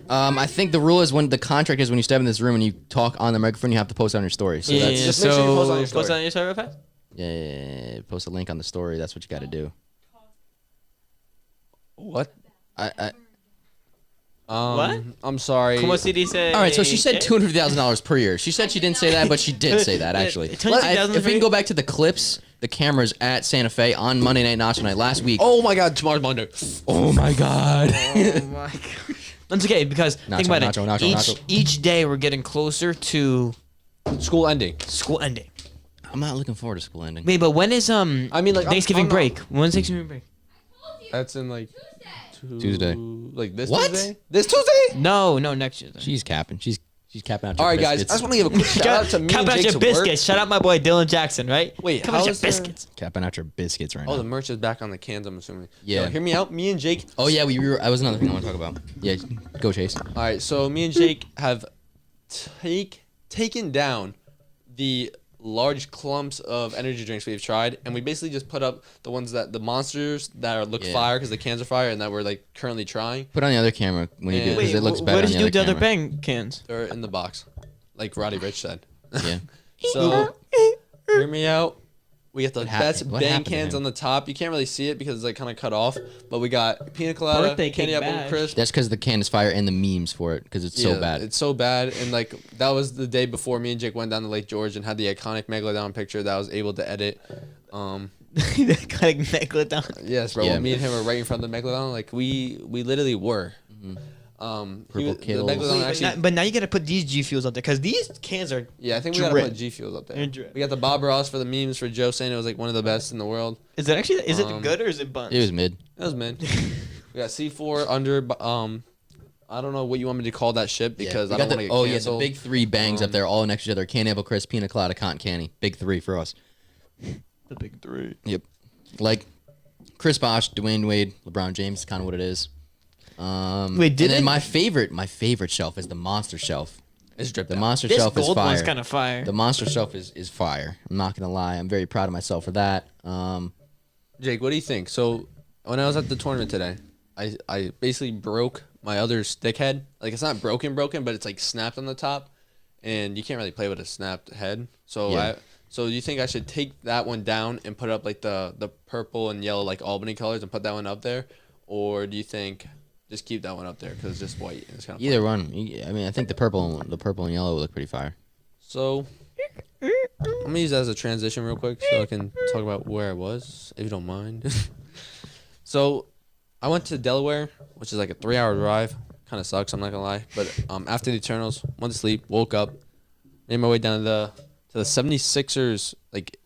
I think the rule is when the contract is when you step in this room and you talk on the microphone, you have to post it on your story. So Yeah, that's just make sure you post on your post story. on your story real fast. yeah, post a link on the story. That's what you got to do. What? I What? I'm sorry. Como si dice? all right, so she said $250,000 per year. She said she didn't say that, but she did say that actually. $250,000 If we can go back to the clips, the cameras at Santa Fe on Monday Night Nacho Night last week. Oh my God! Tomorrow's Monday. Oh my God! Oh my gosh. That's okay because think about it. Each day we're getting closer to School ending. school ending. I'm not looking forward to school ending. Wait, but when is I mean, like, Thanksgiving I'm not- break? When's Thanksgiving break? That's in like Tuesday. Like this What? Tuesday? This Tuesday? No, next Tuesday. She's capping. She's She's capping out. All your right, guys. I biscuits. just want to give a quick shout out to me Cap and out Jake's your work. biscuits. Shout out my boy Dylan Jackson, right? Wait, Cap how out your is there- biscuits. Capping out your biscuits right Oh, now. the merch is back on the cans. I'm assuming. Yeah. Yo, hear me out. Me and Jake. Oh yeah, that was another thing I want to talk about. Yeah, go Chase. All right, so me and Jake have taken down the large clumps of energy drinks we've tried, and we basically just put up the ones that the monsters that look Yeah. fire because the cans are fire, and that we're like currently trying. Put on the other camera when you do it because Wait, it looks better. What did on you do with the other camera. bang cans? They're in the box, like Roddy Rich said. Yeah. So hear me out. We got the best What bang happened to cans him? on the top. You can't really see it because it's like kind of cut off. But we got pina colada, Birthday candy cake apple bash. crisp. That's because the can is fire and the memes for it because it's so Yeah, bad. It's so bad. And like that was the day before me and Jake went down to Lake George and had the iconic Megalodon picture that I was able to edit. That kind of megalodon. Yes, bro. Yeah. When me and him were right in front of the Megalodon, like we literally were. Purple Kittles. The Megalodon actually. But now you got to put these G Fuels up there because these cans are. Yeah, I think we gotta drip. put G Fuels up there. They're drip. We got the Bob Ross for the memes for Joe saying it was like one of the best in the world. Is it actually? Is it good or is it buns? It was mid. That was man. We got C4 under. I don't know what you want me to call that shit because We I got don't want to the, get oh yeah, the canceled. big three bangs up there, all next to each other. Candy apple crisp, pina colada, cotton candy. Big three for us. The big three. Yep. Like Chris Bosh, Dwayne Wade, LeBron James, kind of what it is. Wait, did and then it- my favorite shelf is the monster shelf. It's dripped The out. monster This shelf is gold fire. one's kind of fire. The monster shelf is fire. I'm not gonna lie. I'm very proud of myself for that. Jake, what do you think? So when I was at the tournament today, I basically broke my other stick head. Like it's not broken, but it's like snapped on the top, and you can't really play with a snapped head. So Yeah. so do you think I should take that one down and put up like the purple and yellow like Albany colors and put that one up there, or do you think just keep that one up there because it's just white and it's kind of Either one. I mean, I think the purple and yellow look pretty fire. So I'm gonna use that as a transition real quick so I can talk about where I was, if you don't mind. So I went to Delaware, which is like a 3-hour drive. Kind of sucks, I'm not gonna lie. But after the Eternals, went to sleep, woke up, made my way down to the 76ers like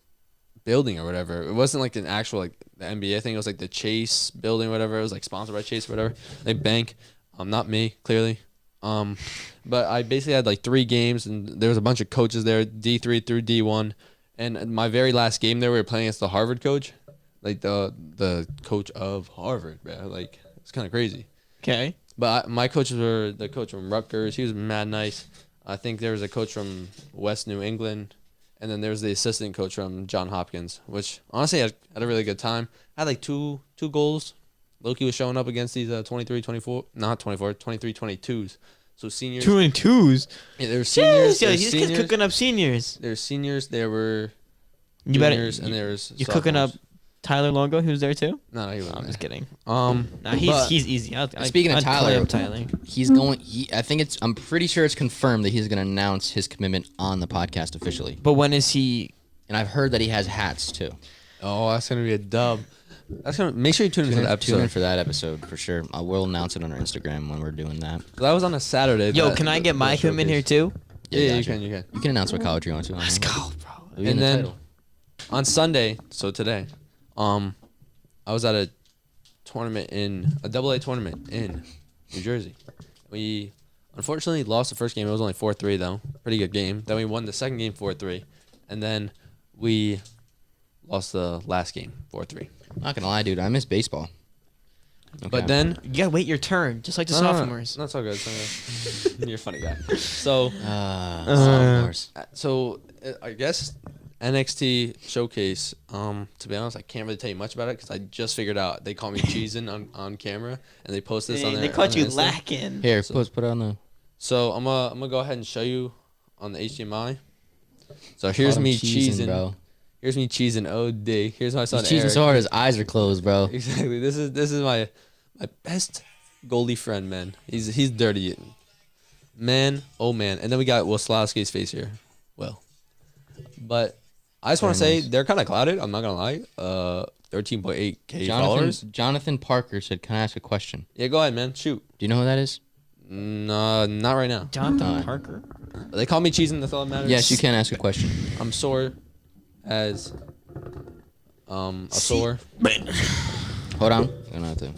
building or whatever. It wasn't like an actual like the NBA thing. It was like the Chase building or whatever. It was like sponsored by Chase or whatever. Like bank. Not me, clearly. But I basically had like 3 games and there was a bunch of coaches there, D3 through D1. And my very last game there, we were playing against the Harvard coach, like the coach of Harvard, bro. Like it's kind of crazy. Okay. But my coaches were the coach from Rutgers. He was mad nice. I think there was a coach from West New England, and then there was the assistant coach from John Hopkins, which honestly I had a really good time. I had like two goals. Loki was showing up against these 23-22s. So seniors. 2 and 2s. Yeah, they were seniors. Yo, They were he's seniors. cooking up seniors. They were seniors. There were You better. juniors, and there was You cooking up sophomores. Tyler Longo? He was there too. No, he wasn't. I'm just there. kidding. But- Nah, he's easy. Speaking of I'd Tyler, claim Tyler. He's going. I'm pretty sure it's confirmed that he's going to announce his commitment on the podcast officially. But when is he? And I've heard that he has hats too. Oh, that's gonna be a dub. That's gonna make sure you tune in for the Tune in episode. for that episode for sure. We'll announce it on our Instagram when we're doing that. That was on a Saturday. Yo, that- can I the- get my the commitment here showcase. too? Yeah, you gotcha. can. You can. You can announce what college you want to. Let's go, bro. And then on Sunday, so today, I was at a tournament a AA tournament in New Jersey. We unfortunately lost the first game. It was only 4-3 though. Pretty good game. Then we won the second game 4-3, and then we lost the last game 4-3. Not gonna lie, dude. I miss baseball. Okay. But then You gotta wait your turn, just like the No, sophomores. No, it's all good. It's all good. You're a funny guy. So. sophomores. So I guess NXT Showcase. To be honest, I can't really tell you much about it because I just figured out they call me cheesing on camera and they post this on their. They caught on you their Insta. lacking. Here, put it on the. So I'm gonna go ahead and show you on the HDMI. So here's me cheesing, bro. Here's me cheesing OD. Here's my son He's cheesing Eric. so hard his eyes are closed, bro. Exactly. This is my best goalie friend, man. He's dirty. Man, oh man. And then we got Waslowski's face here. Well. But I just want to Very say nice. they're kind of clouded. I'm not gonna lie. 13.8K followers. Jonathan Parker said, "Can I ask a question?" Yeah, go ahead, man. Shoot. Do you know who that is? No, not right now. Jonathan Parker. They call me cheesing. That's all that matters. Yes, you can ask a question. I'm sore as a sore. Hold on. I'm gonna have to.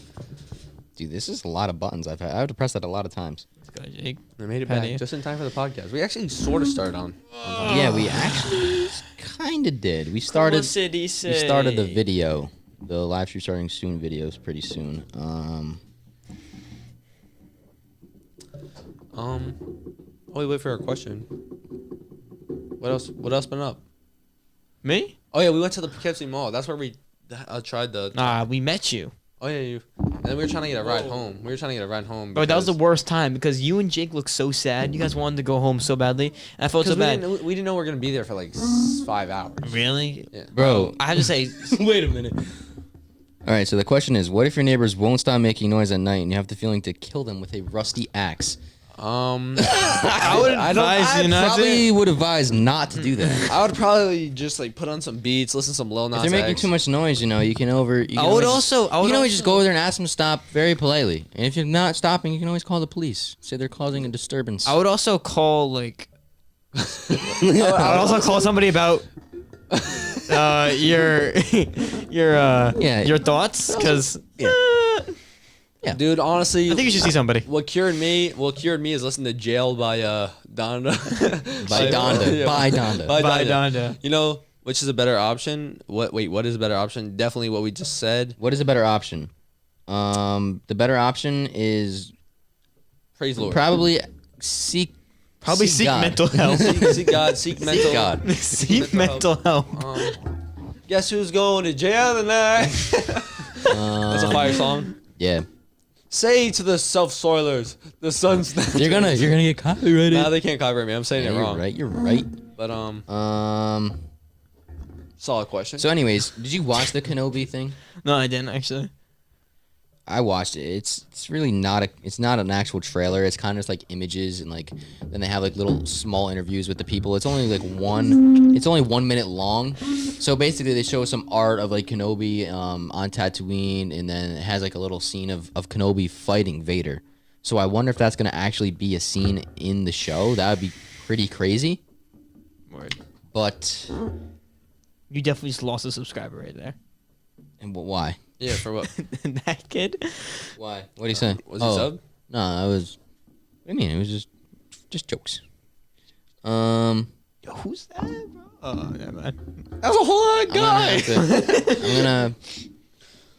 Dude, this is a lot of buttons. I have to press that a lot of times. go, Jake. We made it Penny. back just in time for the podcast. We actually sort of started on. Yeah, we actually kind of did. We started the video, the live stream starting soon videos pretty soon. Oh, wait for our question. What else? What else been up? Me? Oh yeah, we went to the Poughkeepsie Mall. That's where we tried the. Nah, we met you. Oh yeah, you. And then we were trying to get a ride home. Bro, that was the worst time because you and Jake looked so sad. You guys wanted to go home so badly. And I felt so bad. We didn't know we were gonna be there for like 5 hours. Really? Yeah. Bro, I have to say, wait a minute. All right, so the question is, what if your neighbors won't stop making noise at night and you have the feeling to kill them with a rusty axe? I would advise you not to. Probably would advise not to do that. I would probably just like put on some beats, listen to some Lil Nas If they're making X. too much noise, you can always I would also just go over there and ask them to stop very politely. And if you're not stopping, you can always call the police. Say they're causing a disturbance. I would also call like. I would also call somebody about your thoughts because Dude, honestly, I think you should see somebody. What cured me is listening to Jail by Donda. By Donda. Yeah. By Donda. By Donda. You know, which is a better option? What is a better option? Definitely what we just said. What is a better option? The better option is Praise the Lord. probably seek God. mental health. Seek God. Seek mental. God. Seek mental health. Guess who's going to jail tonight? That's a fire song. Yeah. Say to the self-soilers, the sun's not. You're gonna get copyrighted. Nah, they can't copyright me. I'm saying it wrong. You're right. But solid question. So anyways, did you watch the Kenobi thing? No, I didn't actually. I watched it. It's really not it's not an actual trailer. It's kind of just like images and like then they have like little small interviews with the people. It's only 1 minute long. So basically they show some art of like Kenobi on Tatooine and then it has like a little scene of Kenobi fighting Vader. So I wonder if that's gonna actually be a scene in the show. That would be pretty crazy. Word. But You definitely just lost a subscriber right there. why? Yeah, for what? That kid. Why? What do you say? Was he sub? No, I was. What do you mean? It was just jokes. Yo, who's that, bro? Oh, never mind. That was a whole lot of guys. I'm gonna.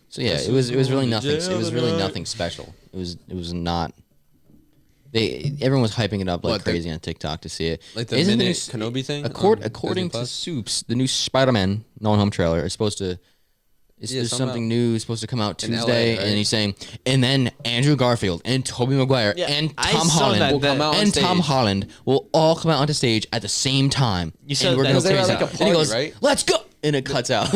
So yeah, it was really nothing. It was really nothing special. It was not. Everyone was hyping it up like What, crazy on TikTok to see it. Like the Isn't minute this- Kenobi thing? According to Soups, the new Spider-Man No Home trailer is supposed to. There's something new supposed to come out in LA, Tuesday, right? and he's saying, and then Andrew Garfield and Tobey Maguire and I Tom saw Holland that will come then. out on and Tom stage. Holland will all come out onto stage at the same time. You said and we're that. gonna Because they were crazy at, like, out. a And he party, goes, right? "Let's go!" And it cuts out.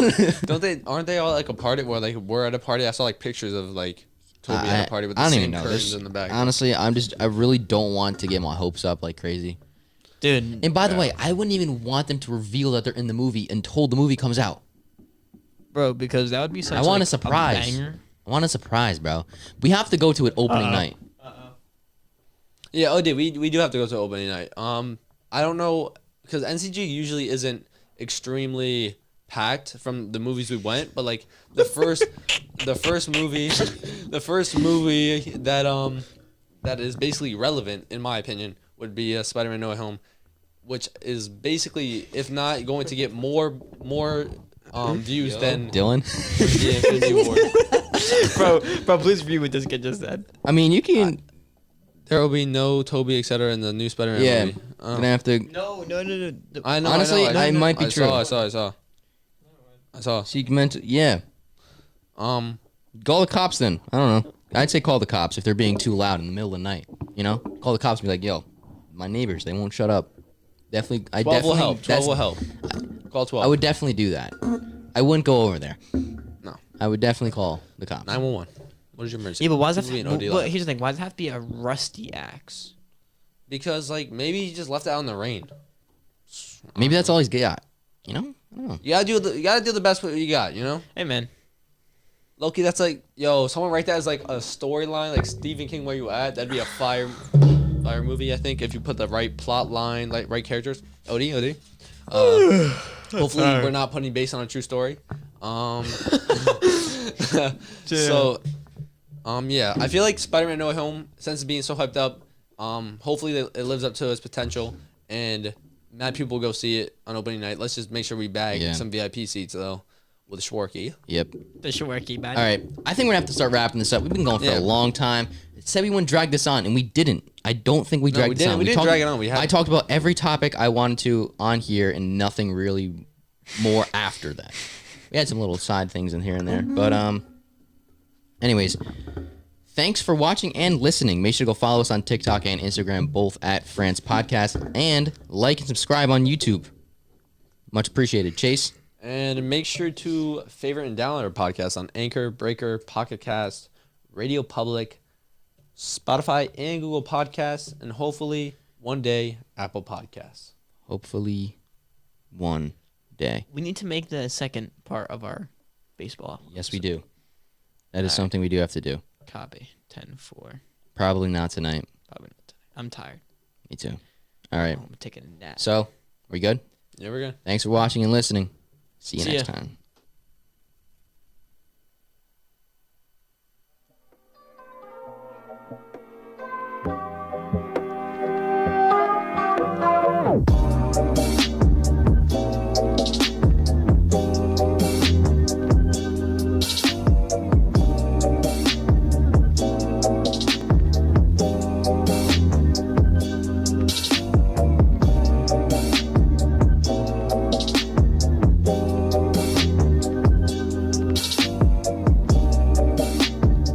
Aren't they all at like a party where like we're at a party? I saw like pictures of like Toby at a party with the I don't same even know. curtains There's- in the back. Honestly, I really don't want to get my hopes up like crazy. Dude. And by the way, I wouldn't even want them to reveal that they're in the movie until the movie comes out. Bro, because that would be such I want like, a surprise. banger. I want a surprise, bro. We have to go to it opening night. Yeah, we do have to go to opening night. I don't know because NCG usually isn't extremely packed from the movies we went, but like the first movie that is basically relevant in my opinion would be Spider-Man No Way Home, which is basically if not going to get more views than Dylan. the Infinity War. bro, please review what this kid just said. I mean, you can. There will be no Toby, etc. in the new Spider-Man Yeah, movie. gonna have to. No. I know. Honestly, I know. it might be I true. I saw. Seek mental. Yeah. Call the cops then. I don't know. I'd say call the cops if they're being too loud in the middle of the night. You know, call the cops and be like, "Yo, my neighbors, they won't shut up." Definitely, 12 will help. 12 will help. Call 12. I would definitely do that. I wouldn't go over there. No. I would definitely call the cops. 911. What is your emergency? Yeah, but why does that This have will be an OD line. here's the thing, why does it have to be a rusty axe? Because like maybe he just left it out in the rain. Maybe that's all he's got. You know? I don't know. You gotta do the best with what you got. You know, Hey man. Loki. That's like someone write that as like a storyline, like Stephen King. Where you at? That'd be a fire movie. I think if you put the right plot line, like right characters. OD. Hopefully we're not putting based on a true story. So, yeah, I feel like Spider-Man No Way Home, since it's being so hyped up, Hopefully it lives up to its potential, and mad people go see it on opening night. Let's just make sure we bag Yeah. some VIP seats though with Schwarky. Yep. The Schwarky bad. All right. I think we're gonna have to start wrapping this up. We've been going for Yeah. a long time. It said we wouldn't drag this on, and we didn't. I don't think we dragged we this didn't. on. We didn't drag it on. We had- I talked about every topic I wanted to on here, and nothing really more after that. We had some little side things in here and there, but anyways, thanks for watching and listening. Make sure to go follow us on TikTok and Instagram, both at France Podcast, and like and subscribe on YouTube. Much appreciated. Chase. And make sure to favorite and download our podcast on Anchor, Breaker, Pocket Cast, Radio Public, Spotify, and Google Podcasts, and hopefully one day Apple Podcasts. Hopefully, one day. We need to make the second part of our baseball. Yes, we do. That is something we do have to do. Copy 10-4. Probably not tonight. Probably not today. I'm tired. Me too. All right. I'm taking a nap. So, we good? Yeah, we're good. Thanks for watching and listening. See you See next ya. time.